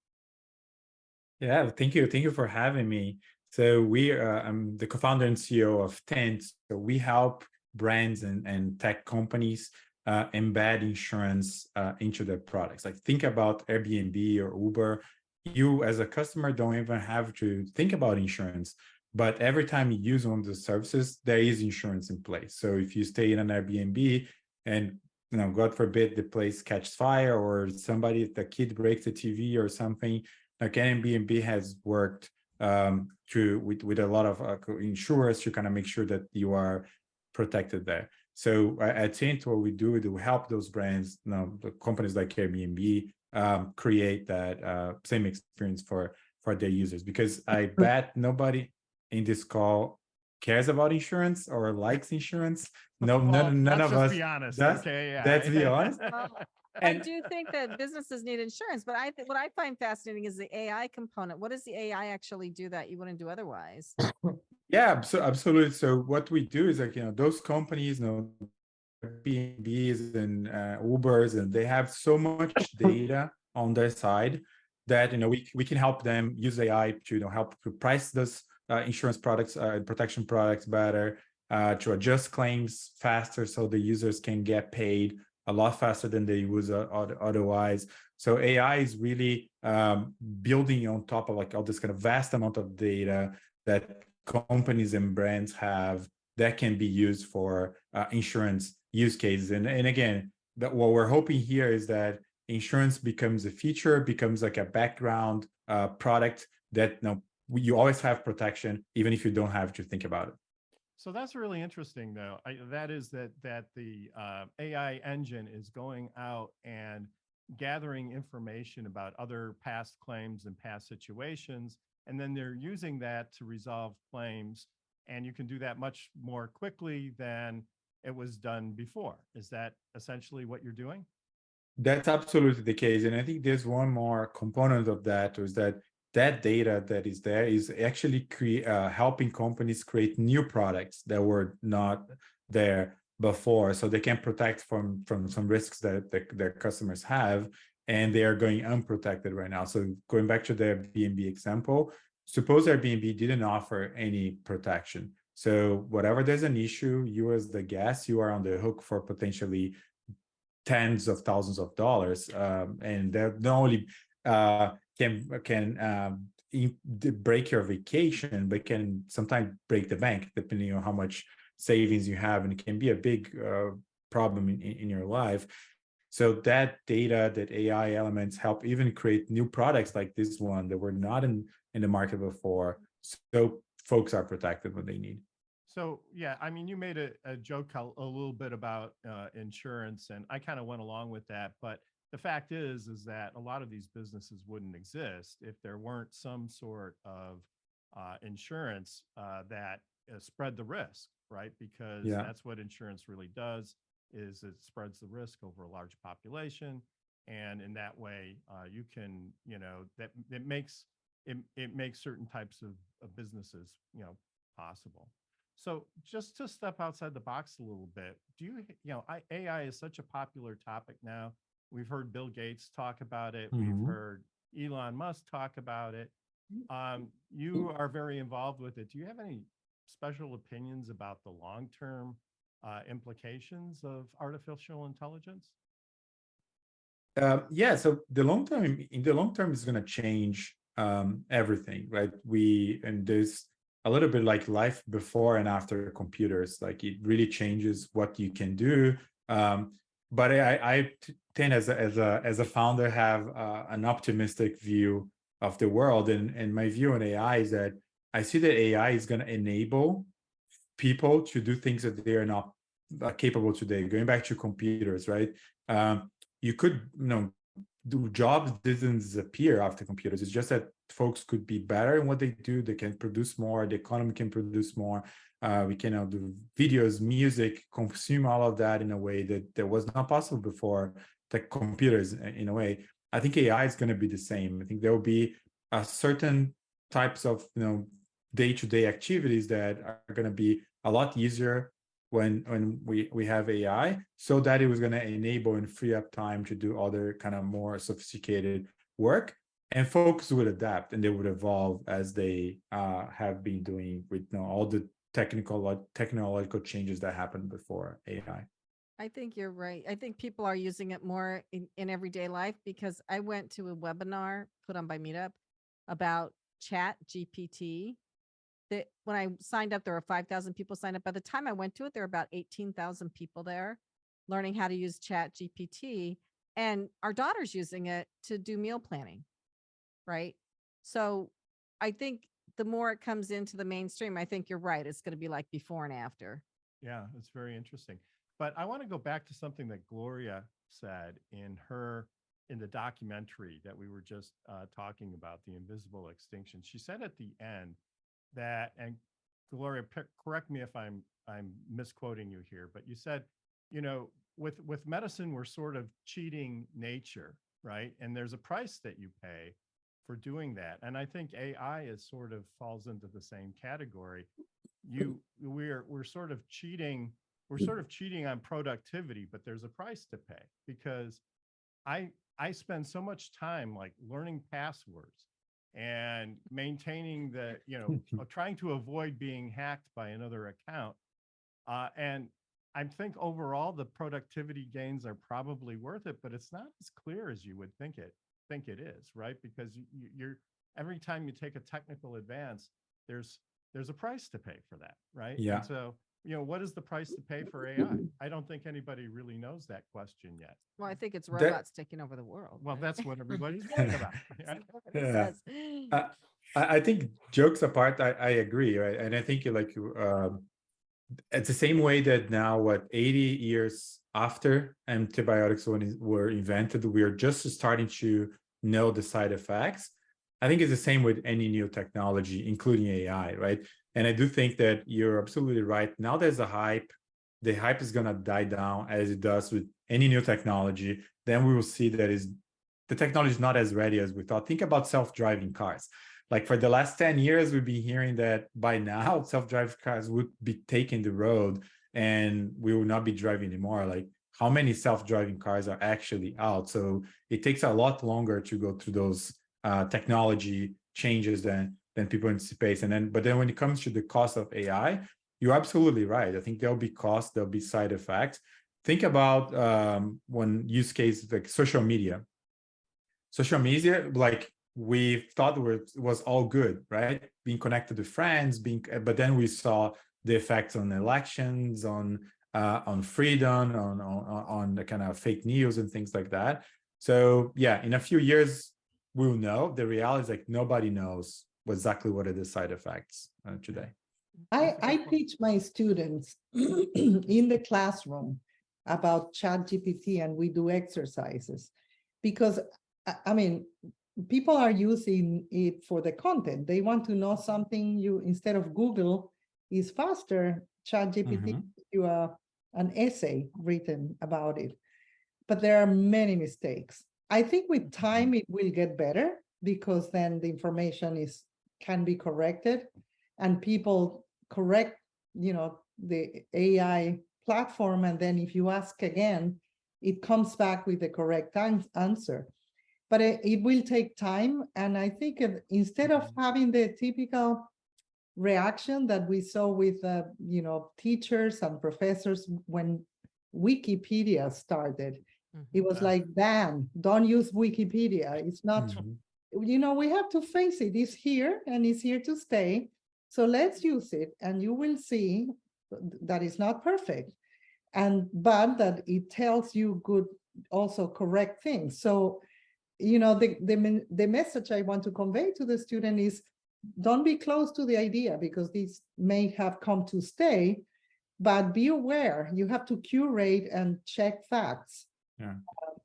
Yeah, thank you. Thank you for having me. So I'm the co-founder and CEO of Tint. So we help brands and tech companies embed insurance into their products. Like think about Airbnb or Uber. You as a customer don't even have to think about insurance, but every time you use one of the services, there is insurance in place. So if you stay in an Airbnb and God forbid the place catches fire or the kid breaks the TV or something, like Airbnb has worked with a lot of insurers to kind of make sure that you are protected there. So at Tint, what we do is we help those brands, the companies like Airbnb, create that same experience for their users. Because I bet nobody in this call cares about insurance or likes insurance. No, Well, none let's of just us be honest. does. Okay, yeah. Let's be honest. Well, I do think that businesses need insurance, but what I find fascinating is the AI component. What does the AI actually do that you wouldn't do otherwise? Yeah, absolutely. So what we do is like, those companies, Airbnbs and Ubers, and they have so much data on their side that we can help them use AI to help to price those insurance products and protection products better, to adjust claims faster so the users can get paid a lot faster than they would otherwise. So AI is really building on top of like all this kind of vast amount of data that companies and brands have that can be used for insurance use cases. And again, what we're hoping here is that insurance becomes a feature, becomes like a background product that you always have protection, even if you don't have to think about it. So that's really interesting, though. That is that the AI engine is going out and gathering information about other past claims and past situations, and then they're using that to resolve claims. And you can do that much more quickly than it was done before. Is that essentially what you're doing? That's absolutely the case. And I think there's one more component of that is that data that is there is actually helping companies create new products that were not there before, so they can protect from some risks that their customers have, and they are going unprotected right now. So going back to the Airbnb example, suppose Airbnb didn't offer any protection. So whatever there's an issue, you as the guest, you are on the hook for potentially tens of thousands of dollars, and that not only can break your vacation, but can sometimes break the bank depending on how much savings you have, and it can be a big problem in your life. So that data, that AI elements help even create new products like this one that were not in the market before, so folks are protected when they need. So, yeah, I mean, you made a joke a little bit about insurance, and I kind of went along with that. But the fact is that a lot of these businesses wouldn't exist if there weren't some sort of insurance that spread the risk, right? Because that's what insurance really does, is it spreads the risk over a large population. And in that way, you can, that it makes certain types of businesses, possible. So just to step outside the box a little bit, AI is such a popular topic now. We've heard Bill Gates talk about it. Mhm. We've heard Elon Musk talk about it. You are very involved with it. Do you have any special opinions about the long-term implications of artificial intelligence? Yeah, so the long term, in the long term, is going to change everything, right? And there's a little bit like life before and after computers. Like it really changes what you can do. But I tend, as a founder, have an optimistic view of the world, and my view on AI is that I see that AI is going to enable people to do things that they are not capable today. Going back to computers, right? You could, do jobs didn't disappear after computers. It's just that folks could be better in what they do. They can produce more. The economy can produce more. We can now do videos, music, consume all of that in a way that was not possible before the computers. In a way, I think AI is going to be the same. I think there will be a certain types of day-to-day activities that are going to be a lot easier when we have AI, so that it was going to enable and free up time to do other kind of more sophisticated work, and folks would adapt and they would evolve as they have been doing with all the technological changes that happened before AI. I think you're right. I think people are using it more in everyday life, because I went to a webinar put on by Meetup about Chat GPT. That when I signed up, there were 5,000 people signed up. By the time I went to it, there were about 18,000 people there learning how to use Chat GPT. And our daughter's using it to do meal planning, right? So I think the more it comes into the mainstream, I think you're right. It's going to be like before and after. Yeah, it's very interesting. But I want to go back to something that Gloria said in the documentary that we were just talking about, the Invisible Extinction. She said at the end that, and Gloria, correct me if I'm misquoting you here, but you said, with medicine, we're sort of cheating nature, right? And there's a price that you pay for doing that. And I think AI is sort of falls into the same category. We're sort of cheating. We're sort of cheating on productivity, but there's a price to pay, because I spend so much time like learning passwords and maintaining the, trying to avoid being hacked by another account. And I think overall the productivity gains are probably worth it, but it's not as clear as you would think it is, right? Because you're every time you take a technical advance, there's a price to pay for that, right? Yeah. And so, what is the price to pay for AI? I don't think anybody really knows that question yet. Well, I think it's robots taking over the world. Well, right? that's what everybody's worried about. Right? Yeah. I think, jokes apart, I agree, right? And I think it's the same way that now, 80 years after antibiotics were invented, we are just starting to know the side effects. I think it's the same with any new technology, including AI, right? And I do think that you're absolutely right. Now there's a hype. The hype is going to die down, as it does with any new technology. Then we will see that the technology is not as ready as we thought. Think about self-driving cars. Like for the last 10 years, we've been hearing that by now self-driving cars would be taking the road and we will not be driving anymore. Like how many self-driving cars are actually out? So it takes a lot longer to go through those technology changes than people anticipate. But then when it comes to the cost of AI, you're absolutely right. I think there'll be costs, there'll be side effects. Think about one use case like social media. Social media, like we thought was all good, right? Being connected to friends, but then we saw the effects on elections, on freedom, on the kind of fake news and things like that. So yeah, in a few years, we'll know. The reality is like nobody knows exactly what are the side effects today. I teach my students in the classroom about ChatGPT, and we do exercises because, I mean, people are using it for the content. They want to know something. Instead of Google is faster, ChatGPT gives you an essay written about it. But there are many mistakes. I think with time it will get better, because then the information can be corrected, and people correct, the AI platform. And then if you ask again, it comes back with the correct answer. But it will take time. And I think instead of having the typical reaction that we saw with teachers and professors when Wikipedia started, it was like, ban, don't use Wikipedia. It's not, we have to face it. It's here and it's here to stay. So let's use it, and you will see that it's not perfect, but that it tells you good, also correct things. So, the message I want to convey to the student is, don't be close to the idea, because this may have come to stay, but be aware. You have to curate and check facts.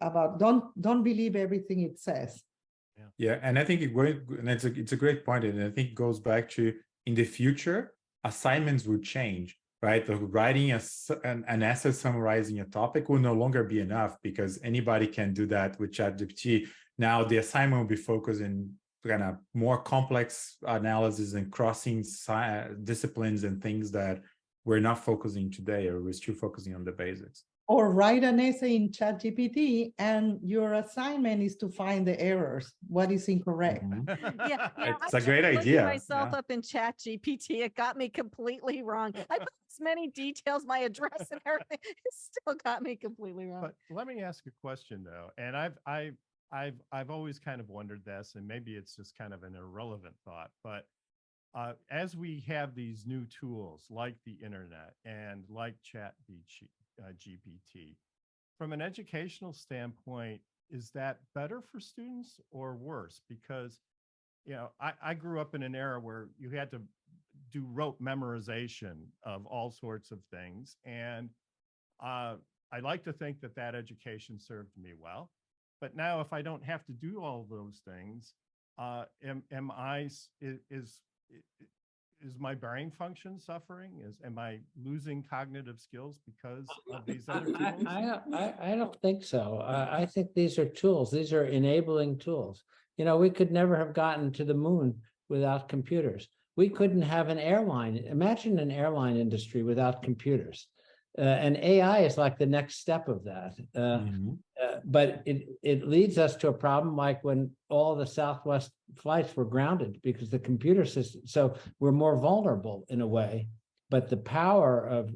About don't believe everything it says. Yeah, and I think it's a great point, and I think it goes back to, in the future, assignments will change, right? Writing an essay summarizing a topic will no longer be enough, because anybody can do that with ChatGPT. Now the assignment will be focused in kind of more complex analysis and crossing disciplines and things that we're not focusing today, or we're still focusing on the basics. Or write an essay in ChatGPT, and your assignment is to find the errors. What is incorrect? Yeah, It's a great idea. Myself up in ChatGPT, it got me completely wrong. I put as many details, my address and everything. It still got me completely wrong. But let me ask a question though, and I've always kind of wondered this, and maybe it's just kind of an irrelevant thought, but as we have these new tools like the internet and like GPT, from an educational standpoint, is that better for students or worse? Because, I grew up in an era where you had to do rote memorization of all sorts of things. And I like to think that education served me well. But now if I don't have to do all those things, is my brain function suffering? Am I losing cognitive skills because of these other tools? I don't think so. I think these are tools. These are enabling tools. We could never have gotten to the moon without computers. We couldn't have an airline. Imagine an airline industry without computers. And AI is like the next step of that. But it leads us to a problem like when all the Southwest flights were grounded because the computer system. So we're more vulnerable in a way. But the power of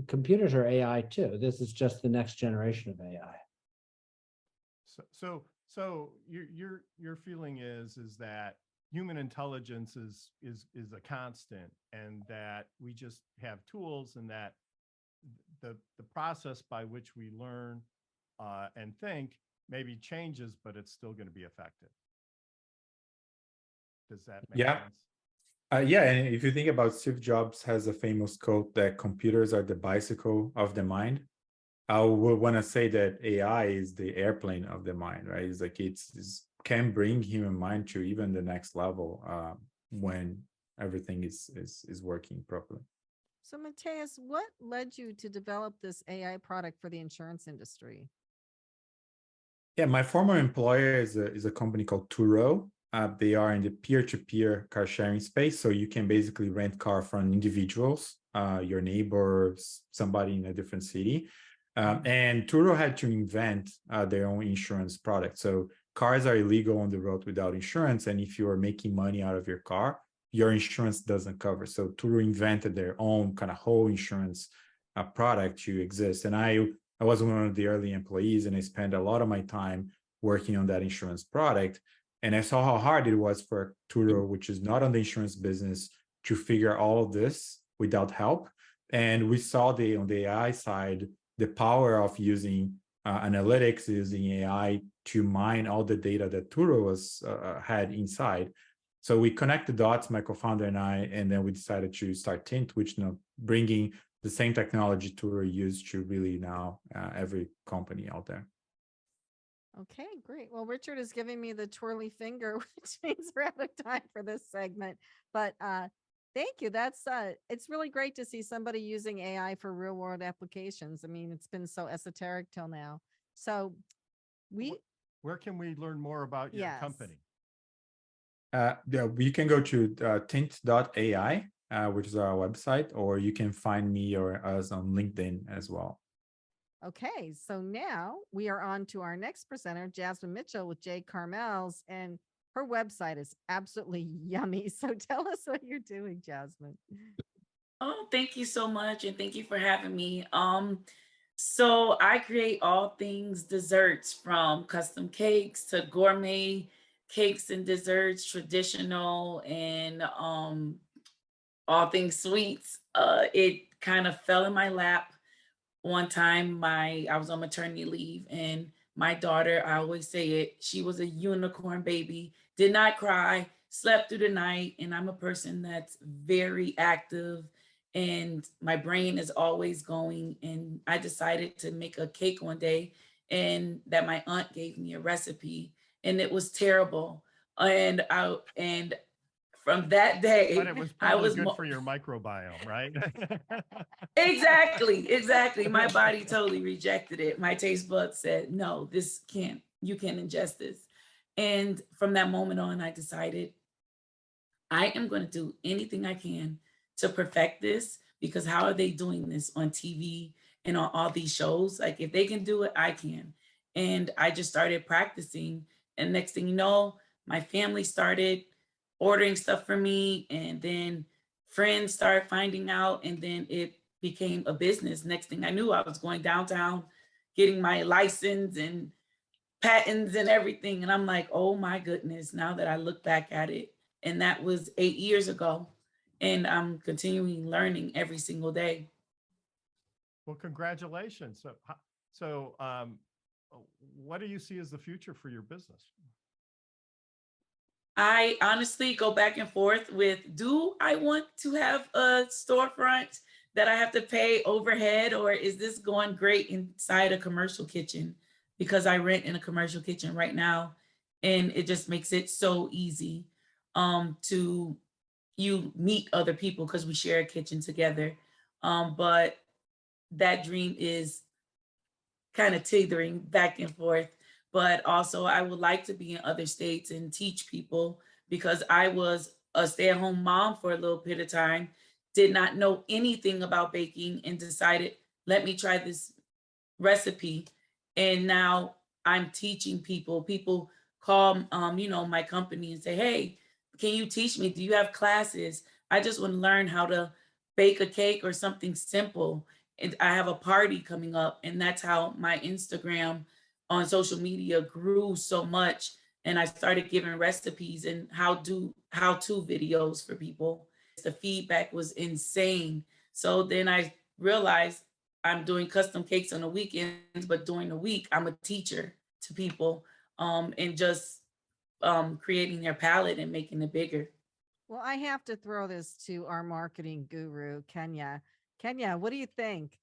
computers are AI too. This is just the next generation of AI. So your feeling is that human intelligence is a constant, and that we just have tools, and that the process by which we learn and think maybe changes, but it's still going to be effective. Does that make sense? Yeah, and if you think about, Steve Jobs has a famous quote that computers are the bicycle of the mind. I would want to say that AI is the airplane of the mind, right? It's like it can bring human mind to even the next level when everything is working properly. So Matheus, what led you to develop this AI product for the insurance industry? Yeah, my former employer is a company called Turo. They are in the peer-to-peer car sharing space. So you can basically rent car from individuals, your neighbors, somebody in a different city. And Turo had to invent their own insurance product. So cars are illegal on the road without insurance. And if you are making money out of your car, your insurance doesn't cover. So Turo invented their own kind of whole insurance product to exist. And I was one of the early employees, and I spent a lot of my time working on that insurance product. And I saw how hard it was for Turo, which is not on the insurance business, to figure all of this without help. And we saw on the AI side, the power of using analytics, using AI to mine all the data that Turo had inside. So we connect the dots, my co-founder and I, and then we decided to start Tint, which bringing the same technology Turo used to really now every company out there. Okay, great. Well, Richard is giving me the twirly finger, which means we're out of time for this segment. But thank you. It's really great to see somebody using AI for real world applications. I mean, it's been so esoteric till now. So where can we learn more about your company? You can go to Tint.ai, which is our website, or you can find me or us on LinkedIn as well. Okay, so now we are on to our next presenter, Jasmine Mitchell with J Carmels, and her website is absolutely yummy. So tell us what you're doing, Jasmine. Oh, thank you so much, and thank you for having me. So I create all things desserts, from custom cakes to gourmet cakes and desserts, traditional and all things sweets. It kind of fell in my lap one time. I was on maternity leave, and my daughter, I always say it, she was a unicorn baby, did not cry, slept through the night, and I'm a person that's very active and my brain is always going. And I decided to make a cake one day, and that my aunt gave me a recipe, and it was terrible. And from that day, But it was I probably was good for your microbiome, right? exactly, exactly. My body totally rejected it. My taste buds said, no, this can't, you can't ingest this. And from that moment on, I decided I am going to do anything I can to perfect this, because how are they doing this on TV and on all these shows? Like, if they can do it, I can. And I just started practicing. And next thing you know, my family started ordering stuff for me. And then friends started finding out. And then it became a business. Next thing I knew, I was going downtown, getting my license and patents and everything. And I'm like, oh my goodness, now that I look back at it, and that was 8 years ago. And I'm continuing learning every single day. Well, congratulations. So, what do you see as the future for your business? I honestly go back and forth with, do I want to have a storefront that I have to pay overhead, or is this going great inside a commercial kitchen? Because I rent in a commercial kitchen right now, and it just makes it so easy to you meet other people because we share a kitchen together. But that dream is kind of teetering back and forth. But also, I would like to be in other states and teach people, because I was a stay at home mom for a little bit of time, did not know anything about baking, and decided, let me try this recipe. And now I'm teaching people. People call, my company and say, hey, can you teach me? Do you have classes? I just want to learn how to bake a cake or something simple. And I have a party coming up. And that's how my Instagram on social media grew so much. And I started giving recipes and how to videos for people. The feedback was insane. So then I realized I'm doing custom cakes on the weekends, but during the week, I'm a teacher to people, and just creating their palette and making it bigger. Well, I have to throw this to our marketing guru, Kenya. Kenya, what do you think?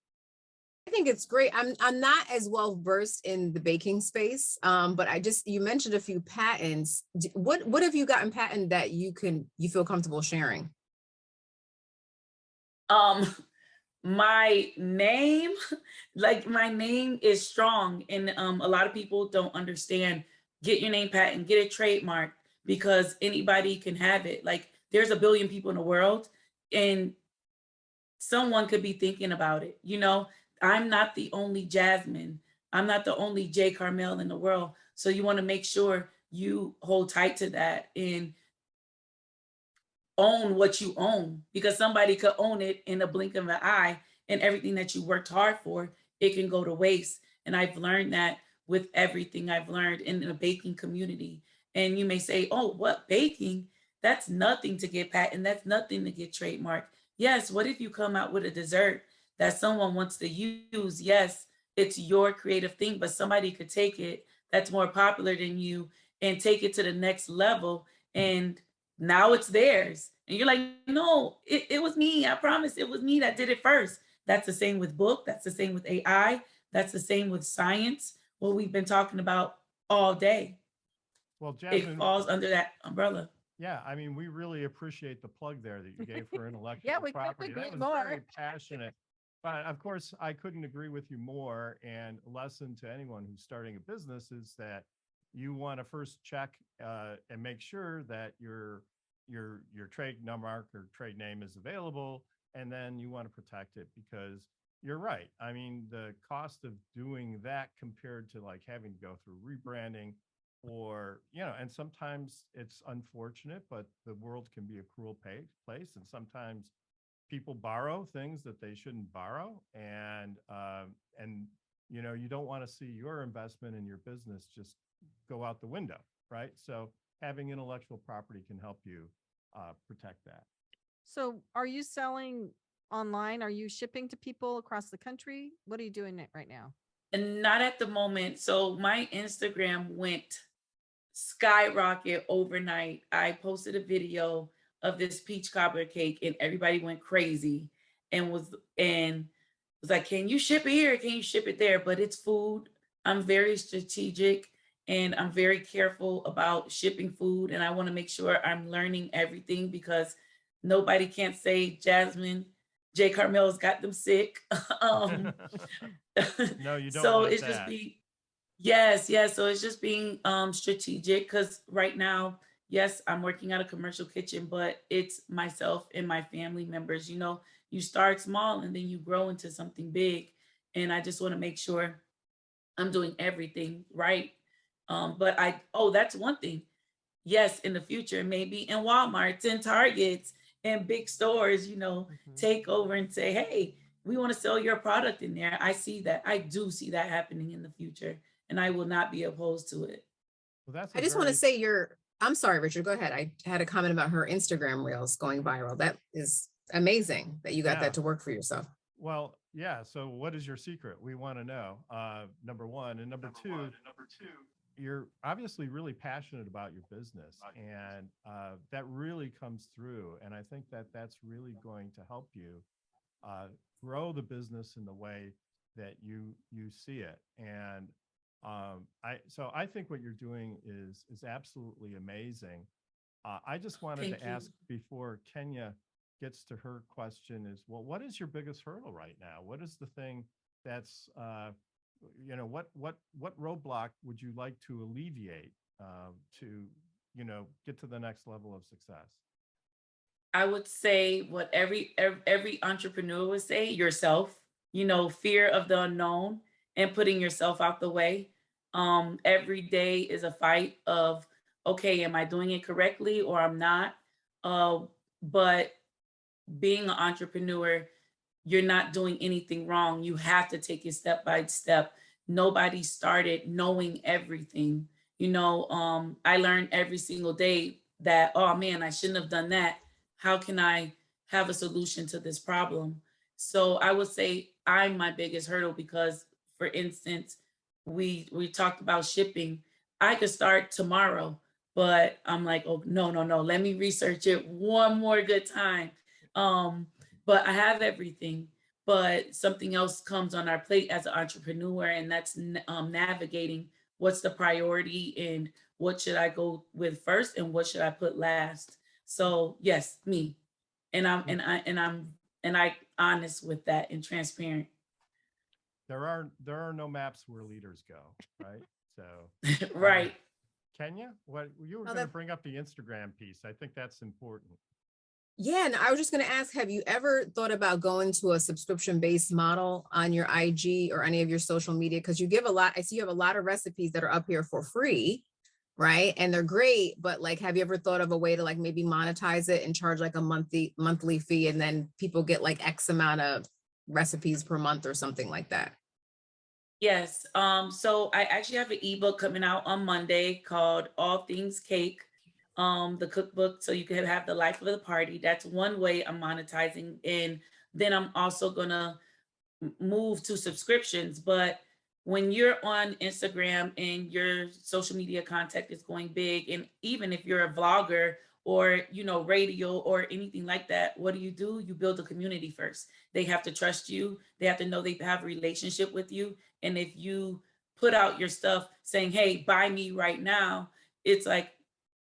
I think it's great. I'm not as well versed in the baking space, but you mentioned a few patents. What have you gotten patent that you feel comfortable sharing? Um, my name, like, my name is strong, and a lot of people don't understand. Get your name patent, get it trademarked, because anybody can have it. Like, there's a billion people in the world, and someone could be thinking about it. I'm not the only Jasmine. I'm not the only J Carmel in the world. So you want to make sure you hold tight to that and own what you own, because somebody could own it in a blink of an eye, and everything that you worked hard for, it can go to waste. And I've learned that with everything I've learned in the baking community. And you may say, oh, what, baking? That's nothing to get patent. That's nothing to get trademarked. Yes, what if you come out with a dessert that someone wants to use? Yes, it's your creative thing, but somebody could take it that's more popular than you and take it to the next level. And now it's theirs. And you're like, no, it was me. I promise it was me that did it first. That's the same with book. That's the same with AI. That's the same with science, what we've been talking about all day. Well, It Jasmine, falls under that umbrella. yeah, I mean, we really appreciate the plug there that you gave for intellectual Yeah, we couldn't property. That agree was very more. passionate. But of course, I couldn't agree with you more. And a lesson to anyone who's starting a business is that you want to first check and make sure that your trade mark or trade name is available, and then you want to protect it, because you're right. I mean, the cost of doing that compared to like having to go through rebranding or, and sometimes it's unfortunate, but the world can be a cruel place. And sometimes people borrow things that they shouldn't borrow. And you don't want to see your investment in your business just go out the window, right? So having intellectual property can help you protect that. So are you selling online? Are you shipping to people across the country? What are you doing right now? And not at the moment. So my Instagram went skyrocket overnight. I posted a video of this peach cobbler cake and everybody went crazy and was like, can you ship it here? Can you ship it there? But it's food. I'm very strategic and I'm very careful about shipping food. And I want to make sure I'm learning everything because nobody can't say Jasmine, J Carmels got them sick. No, you don't So want it's that. just yes. So it's just being strategic because right now, yes, I'm working at a commercial kitchen, but it's myself and my family members. You start small and then you grow into something big. And I just want to make sure I'm doing everything right. But that's one thing. Yes, in the future, maybe in Walmarts and Targets and big stores, take over and say, hey, we want to sell your product in there. I see that. I do see that happening in the future, and I will not be opposed to it. Well, I just want to say I'm sorry, Richard, go ahead. I had a comment about her Instagram reels going viral. That is amazing that you got that to work for yourself. Well, yeah. So what is your secret? We want to know, number one. And number two, you're obviously really passionate about your business and that really comes through. And I think that that's really going to help you grow the business in the way that you see it. And I think what you're doing is absolutely amazing. I just wanted to ask before Kenya gets to her question is, well, what is your biggest hurdle right now? What is the thing that's what roadblock would you like to alleviate to get to the next level of success? I would say what every entrepreneur would say, yourself, fear of the unknown and putting yourself out the way. Every day is a fight of, okay, am I doing it correctly or I'm not? But being an entrepreneur, you're not doing anything wrong. You have to take it step by step. Nobody started knowing everything. I learned every single day that, oh man, I shouldn't have done that. How can I have a solution to this problem? So I would say I'm my biggest hurdle because, for instance, we talked about shipping. I could start tomorrow, but I'm like, oh no, let me research it one more good time. But I have everything, but something else comes on our plate as an entrepreneur, and that's navigating what's the priority and what should I go with first and what should I put last. So yes, me, and I'm honest with that and transparent. There are no maps where leaders go, right? So right. Kenya, what you were going to bring up the Instagram piece. I think that's important. Yeah, and I was just going to ask, have you ever thought about going to a subscription-based model on your IG or any of your social media? Because you give a lot, I see you have a lot of recipes that are up here for free, right? And they're great, but like, have you ever thought of a way to like maybe monetize it and charge like a monthly fee and then people get like X amount of recipes per month or something like that? Yes. So I actually have an ebook coming out on Monday called All Things Cake. The cookbook, so you can have the life of the party. That's one way I'm monetizing. And then I'm also gonna move to subscriptions. But when you're on Instagram and your social media contact is going big, and even if you're a vlogger or radio or anything like that, what do? You build a community first. They have to trust you. They have to know they have a relationship with you. And if you put out your stuff saying, hey, buy me right now, it's like,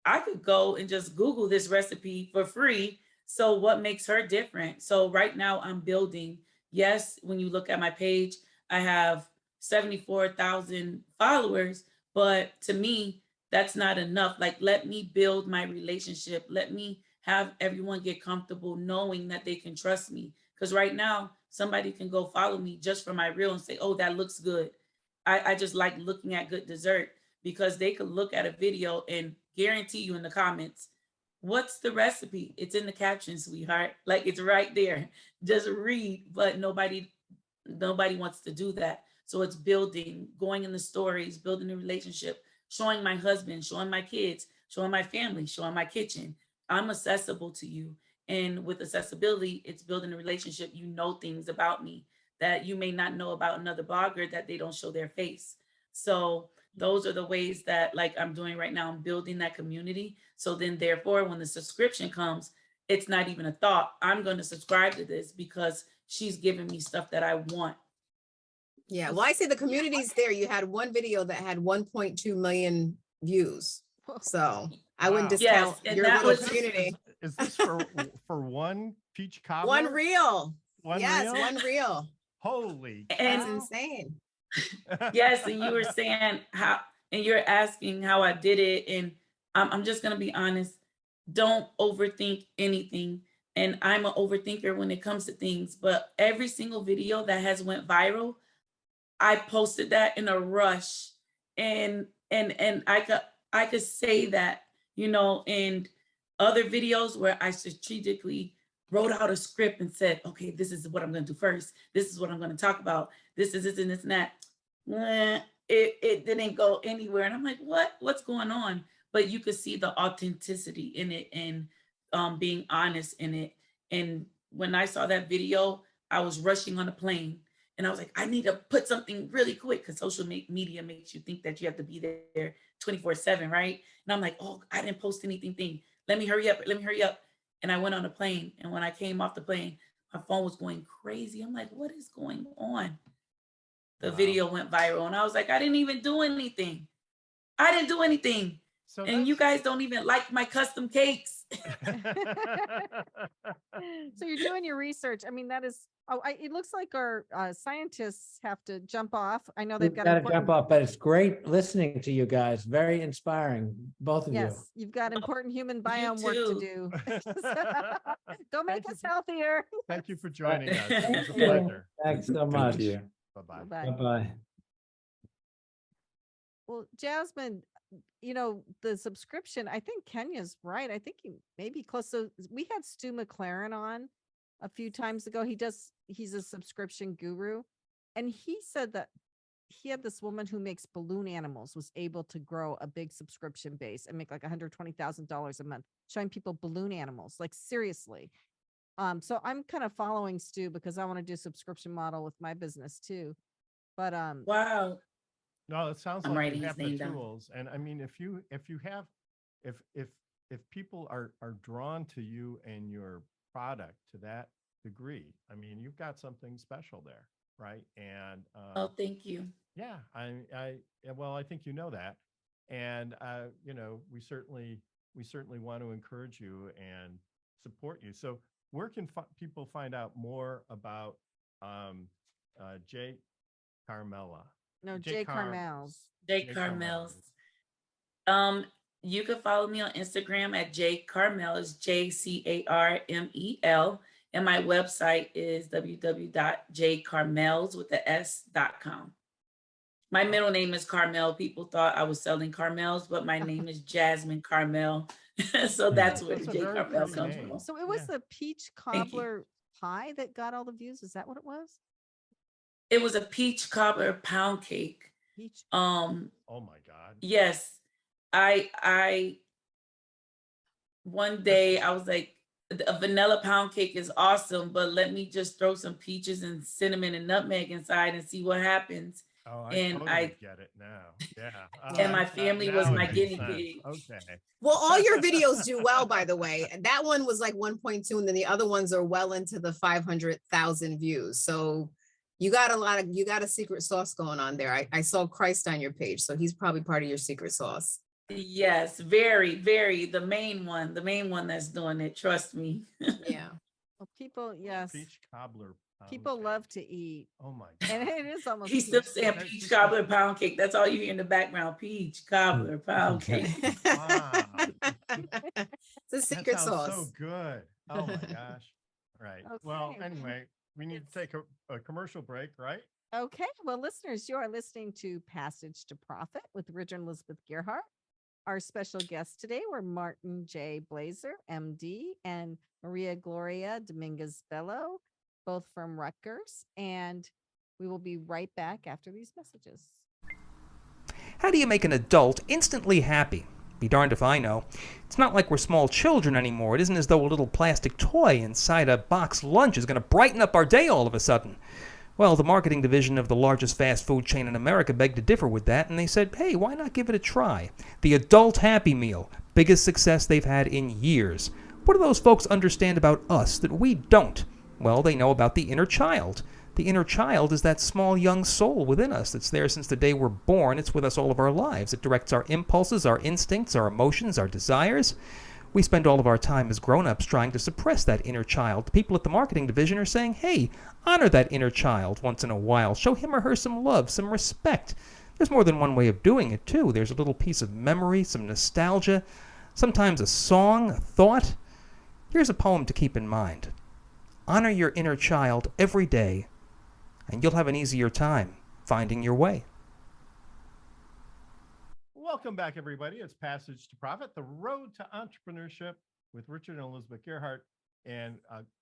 I could go and just Google this recipe for free. So what makes her different? So right now I'm building. Yes, when you look at my page, I have 74,000 followers, but to me, that's not enough. Like, let me build my relationship. Let me have everyone get comfortable knowing that they can trust me. Because right now, somebody can go follow me just for my reel and say, oh, that looks good. I just like looking at good dessert, because they could look at a video and guarantee you in the comments, what's the recipe? It's in the caption, sweetheart. Like, it's right there. Just read, but nobody wants to do that. So it's building, going in the stories, building a relationship, showing my husband, showing my kids, showing my family, showing my kitchen. I'm accessible to you. And with accessibility, it's building a relationship. You know things about me that you may not know about another blogger that they don't show their face. So those are the ways that, like, I'm doing right now. I'm building that community. So then therefore, when the subscription comes, it's not even a thought. I'm going to subscribe to this because she's giving me stuff that I want. Yeah, well, I say the community's there. You had one video that had 1.2 million views. So I wouldn't Wow. discount Yes, and your that little was- community. Is this for one peach cobbler? One reel. One Yes, reel? one reel. Holy That's And cow. insane. yes, and you were saying how, and you're asking how I did it, and I'm just gonna be honest. Don't overthink anything, and I'm an overthinker when it comes to things. But every single video that has went viral, I posted that in a rush, and I could say that, you know, and other videos where I strategically wrote out a script and said, okay, this is what I'm going to do first. This is what I'm going to talk about. This is this and this and that. It didn't go anywhere. And I'm like, what's going on? But you could see the authenticity in it, and being honest in it. And when I saw that video, I was rushing on a plane, and I was like, I need to put something really quick, because social media makes you think that you have to be there 24/7, right? And I'm like, oh, I didn't post anything. Let me hurry up. And I went on a plane. And when I came off the plane, my phone was going crazy. I'm like, what is going on? The Wow. video went viral. And I was like, I didn't even do anything. So And you guys don't even like my custom cakes. So you're doing your research. I mean, that is, it looks like our scientists have to jump off. I know they've We've got got to important- jump off, but it's great listening to you guys. Very inspiring, both of you. Yes, you've got important human biome work to too. do. Go make Thank us you. healthier. Thank you for joining us. It was a Thank you. pleasure. Thanks so Thank much. you. Bye-bye. Bye-bye. Bye-bye. Well, Jasmine, you know, the subscription, I think Kenya's right. I think you may be close. So we had Stu McLaren on a few times ago. He's a subscription guru. And he said that he had this woman who makes balloon animals was able to grow a big subscription base and make like $120,000 a month, showing people balloon animals, like seriously. So I'm kind of following Stu because I want to do a subscription model with my business too. But Wow. No, it sounds I'm like writing you his have the name down. tools. And I mean, if people are drawn to you and your product to that degree, I mean, you've got something special there, right? And Oh, thank you. yeah, well, I think you know that. And you know, we certainly want to encourage you and support you. So where can people find out more about J Carmela? no, J J Carm- Carmels. J Carmels. You can follow me on Instagram at J Carmels, JCARMEL. And my website is www.jcarmels.com. My middle name is Carmel. People thought I was selling Carmels, but my name is Jasmine Carmel. So that's where That's the a J very Carmel pretty comes name. from. So it was Yeah. the peach Thank you. cobbler pie that got all the views. Is that what it was? It was a peach cobbler pound cake. Peach. Oh my God. Yes, I one day I was like, a vanilla pound cake is awesome, but let me just throw some peaches and cinnamon and nutmeg inside and see what happens. Oh, I And totally get it now. Yeah. And my That- family was now my it makes guinea sense. pig. Okay. Well, all your videos do well, by the way. And that one was like 1.2, and then the other ones are well into the 500,000 views. So you got a secret sauce going on there. I saw Christ on your page, so he's probably part of your secret sauce. Yes, very, very, the main one that's doing it. Trust me. Yeah. Well, people, yes, Peach cobbler. pound people cake. love to eat. Oh my And God. it is almost He's still peach. saying That's peach just- cobbler pound cake. That's all you hear in the background. Peach cobbler pound cake. Wow. It's a That secret sounds sauce. so good. Oh my gosh. Right. Well, Okay. anyway, we need to take a commercial break, right? Okay, well, listeners, you are listening to Passage to Profit with Richard and Elizabeth Gearhart. Our special guests today were Martin J. Blaser, MD, and Maria Gloria Dominguez-Bello, both from Rutgers. And we will be right back after these messages. How do you make an adult instantly happy? Be darned if I know. It's not like we're small children anymore. It isn't as though a little plastic toy inside a box lunch is going to brighten up our day all of a sudden. Well, the marketing division of the largest fast food chain in America begged to differ with that, and they said, hey, why not give it a try? The Adult Happy Meal, biggest success they've had in years. What do those folks understand about us that we don't? Well, they know about the inner child. The inner child is that small young soul within us that's there since the day we're born. It's with us all of our lives. It directs our impulses, our instincts, our emotions, our desires. We spend all of our time as grown-ups trying to suppress that inner child. The people at the marketing division are saying, hey, honor that inner child once in a while. Show him or her some love, some respect. There's more than one way of doing it, too. There's a little piece of memory, some nostalgia, sometimes a song, a thought. Here's a poem to keep in mind. Honor your inner child every day, and you'll have an easier time finding your way. Welcome back, everybody. It's Passage to Profit, the road to entrepreneurship with Richard and Elizabeth Gearhart. And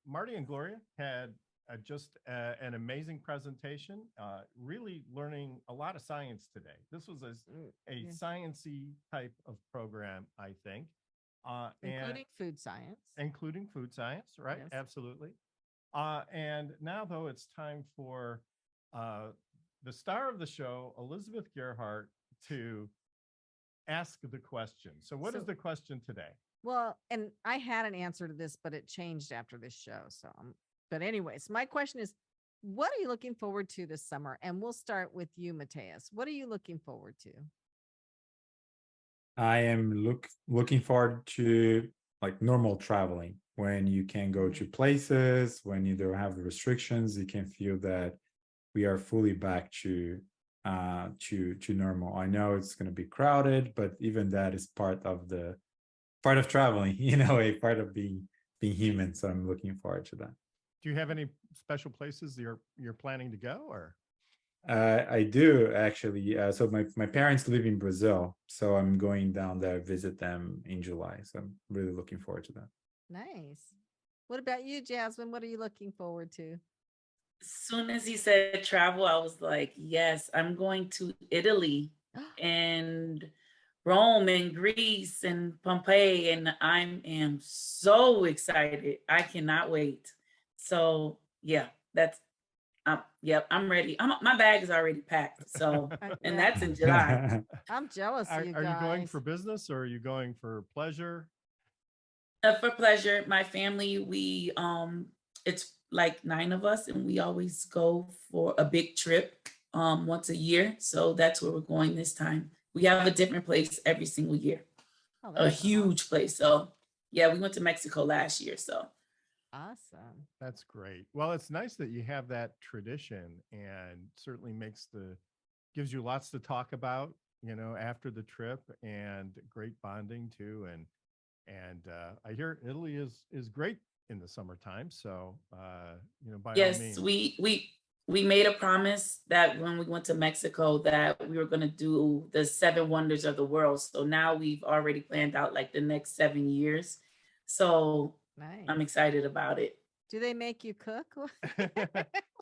Marty and Gloria had just an amazing presentation, really learning a lot of science today. This was a science-y type of program, I think. Including food science. Including food science, right? Yes. Absolutely. And now, though, it's time for the star of the show, Elizabeth Gearhart, to ask the question. So what is the question today? Well, and I had an answer to this, but it changed after this show. So, but anyways, my question is, what are you looking forward to this summer? And we'll start with you, Matheus. What are you looking forward to? I am looking forward to like normal traveling, when you can go to places, when you don't have the restrictions, you can feel that we are fully back to normal. I know it's going to be crowded, but even that is part of traveling, a part of being human. So I'm looking forward to that. Do you have any special places you're planning to go, or? I do actually. So my parents live in Brazil, so I'm going down there visit them in July. So I'm really looking forward to that. Nice. What about you, Jasmine? What are you looking forward to? As soon as he said travel, I was like, yes, I'm going to Italy and Rome and Greece and Pompeii, and I am so excited. I cannot wait. So yeah, I'm ready. My bag is already packed. So, and that's in July. I'm jealous of you guys. Are you going for business or are you going for pleasure? For pleasure. My family, we it's like 9 of us, and we always go for a big trip once a year. So that's where we're going this time. We have a different place every single year. A huge place. So yeah, we went to Mexico last year. So awesome. That's great. Well, it's nice that you have that tradition, and certainly gives you lots to talk about, after the trip, and great bonding too. And I hear Italy is great in the summertime. So, by all yes, means. we made a promise that when we went to Mexico that we were going to do the 7 wonders of the world. So now we've already planned out like the next 7 years. So nice. I'm excited about it. Do they make you cook? As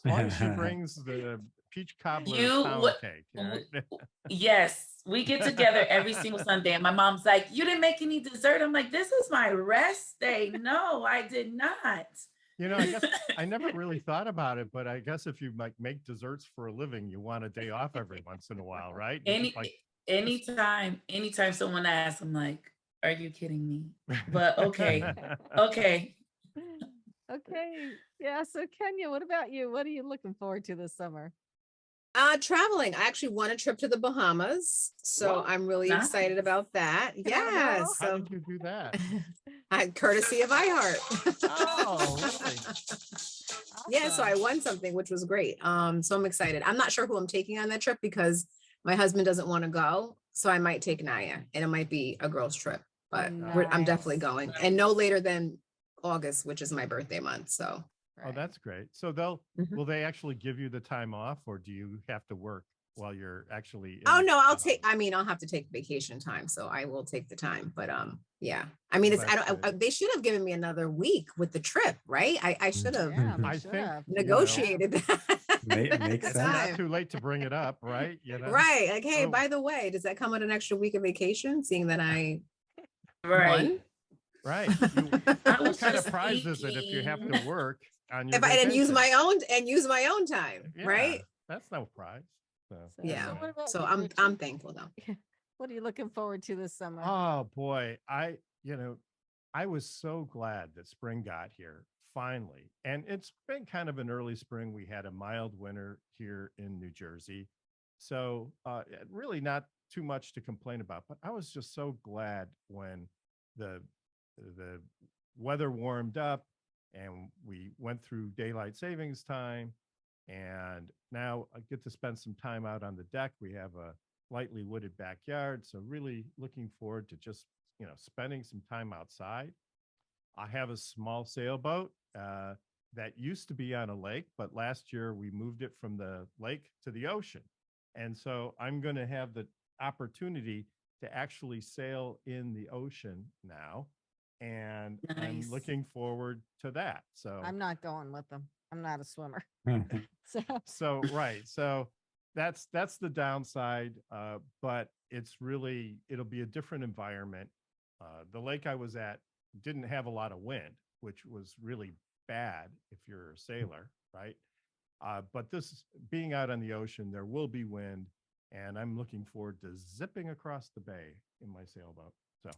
long as she brings the peach cobbler pound cake. Right? Yes, we get together every single Sunday, and my mom's like, "You didn't make any dessert." I'm like, "This is my rest day." No, I did not. I guess I never really thought about it, but I guess if you make desserts for a living, you want a day off every once in a while, right? Anytime someone asks, I'm like, "Are you kidding me?" But okay. Okay. Okay. Yeah. So Kenya, what about you? What are you looking forward to this summer? Traveling. I actually won a trip to the Bahamas, so Whoa, I'm really excited about that. Yeah. How So did you do that? courtesy of iHeart. Oh, really? Yeah, so I won something, which was great. So I'm excited. I'm not sure who I'm taking on that trip because my husband doesn't want to go. So I might take Naya, and it might be a girl's trip, but I'm definitely going. And no later than August, which is my birthday month. So Oh, that's great. So they'll, Mhm. will they actually give you the time off, or do you have to work while you're actually? oh in no, I'll the take, job? I mean, I'll have to take vacation time, so I will take the time, but yeah. I mean, Well, it's, I that's don't, good. they should have given me another week with the trip, right? I should have Yeah, they I should think, have. you know, negotiated that. Makes at it's the sense. not time. too late to bring it up, right? You know? Right, like, hey, So- by the way, does that come with an extra week of vacation, seeing that I Right. won? Right. You, I what was kind of just prize is it if you have to thinking- work on your If I didn't use vacation? use my own time, Yeah, right? that's no prize. So, So, Yeah. what about So you, I'm Richard? thankful though. What are you looking forward to this summer? oh boy, I was so glad that spring got here finally. And it's been kind of an early spring. We had a mild winter here in New Jersey. So really not too much to complain about, but I was just so glad when the the weather warmed up and we went through daylight savings time. And now I get to spend some time out on the deck. We have a lightly wooded backyard. So really looking forward to just, spending some time outside. I have a small sailboat that used to be on a lake, but last year we moved it from the lake to the ocean. And so I'm going to have the opportunity to actually sail in the ocean now. And I'm Nice. looking forward to that. So I'm not going with them. I'm not a swimmer. So right. So that's the downside. But it'll be a different environment. The lake I was at didn't have a lot of wind, which was really bad if you're a sailor, right? But this being out on the ocean, there will be wind, and I'm looking forward to zipping across the bay in my sailboat. So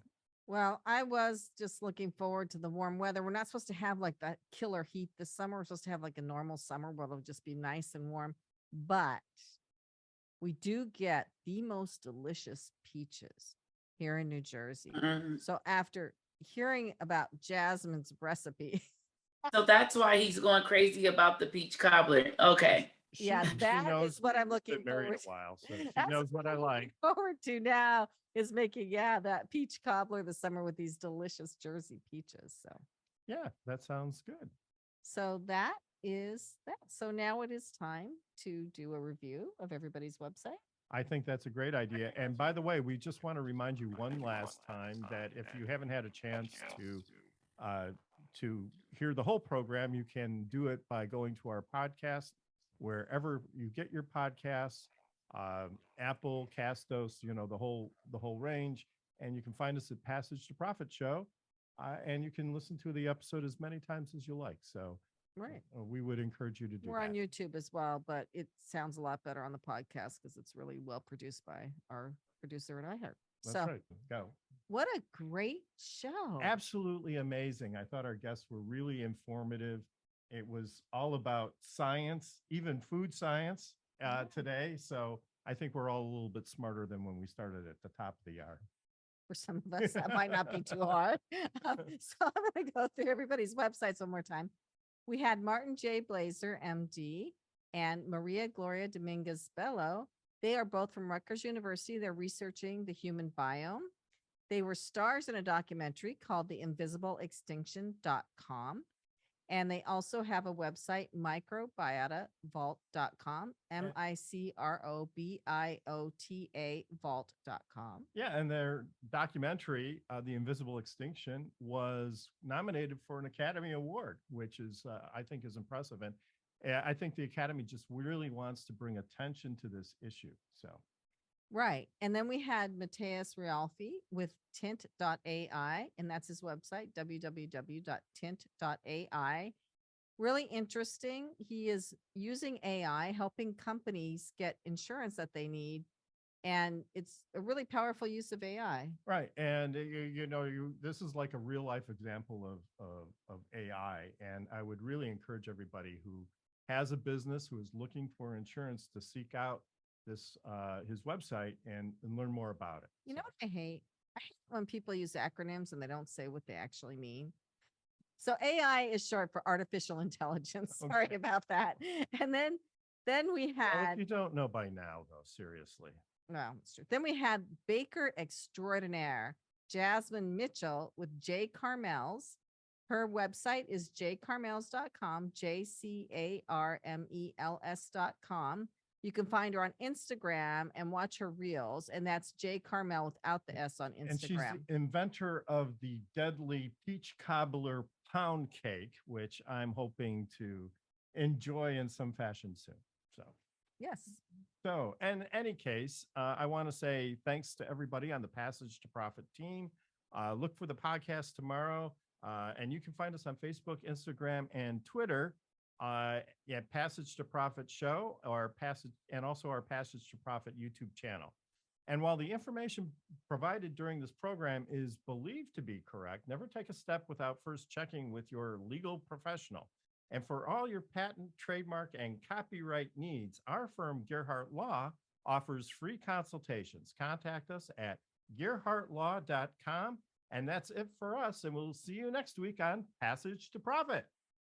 well, I was just looking forward to the warm weather. We're not supposed to have like that killer heat this summer. We're supposed to have like a normal summer where it'll just be nice and warm. But we do get the most delicious peaches here in New Jersey. Mhm. So after hearing about Jasmine's recipe, So that's why he's going crazy about the peach cobbler. Okay. yeah, she that knows is what I'm we've looking been married forward a while, so she That's knows what I I'm like. looking forward to now is making, that peach cobbler this summer with these delicious Jersey peaches. Yeah, that sounds good. So that is that. So now it is time to do a review of everybody's website. I think that's a great idea. And by the way, we just want to remind you one last time that if you haven't had a chance uh, to hear the whole program, you can do it by going to our podcast wherever you get your podcasts, Apple, Castos, the whole range, and you can find us at Passage to Profit Show, and you can listen to the episode as many times as you like. So Right. we would encourage you to do We're that. on YouTube as well, but it sounds a lot better on the podcast because it's really well produced by our producer at iHeart. That's So right. Go. what a great show. Absolutely amazing. I thought our guests were really informative. It was all about science, even food science today. So I think we're all a little bit smarter than when we started at the top of the hour. For some of us, that might not be too hard. So I'm going to go through everybody's websites one more time. We had Martin J. Blaser, MD, and Maria Gloria Dominguez-Bello. They are both from Rutgers University. They're researching the human biome. They were stars in a documentary called the Invisible Extinction.com. And they also have a website, microbiotavault.com, MICROBIOTA vault.com. Yeah, and their documentary, The Invisible Extinction, was nominated for an Academy Award, which is, I think, is impressive. And I think the Academy just really wants to bring attention to this issue. So, Right. And then we had Matheus Riolfi with Tint.ai, and that's his website, www.tint.ai. Really interesting. He is using AI, helping companies get insurance that they need. And it's a really powerful use of AI. right. And this is like a real life example of AI. And I would really encourage everybody who has a business who is looking for insurance to seek out this his website and learn more about it. You know what I hate? I hate when people use acronyms and they don't say what they actually mean. So AI is short for artificial intelligence. Sorry Okay. about that. And then we Well, had if you don't know by now, though, seriously. no, it's true. Then we had Baker extraordinaire Jasmine Mitchell with J Carmels. Her website is jcarmels.com, JCARMELS.com. You can find her on Instagram and watch her reels, and that's J Carmel without the S on And she's Instagram. the inventor of the deadly peach cobbler pound cake, which I'm hoping to enjoy in some fashion soon. Yes. So, in any case, I want to say thanks to everybody on the Passage to Profit team. Look for the podcast tomorrow, and you can find us on Facebook, Instagram, and Twitter. Passage to Profit Show, or Passage, and also our Passage to Profit YouTube channel. And while the information provided during this program is believed to be correct, never take a step without first checking with your legal professional. And for all your patent, trademark, and copyright needs, our firm, Gearhart Law, offers free consultations. Contact us at gearhartlaw.com. And that's it for us. And we'll see you next week on Passage to Profit.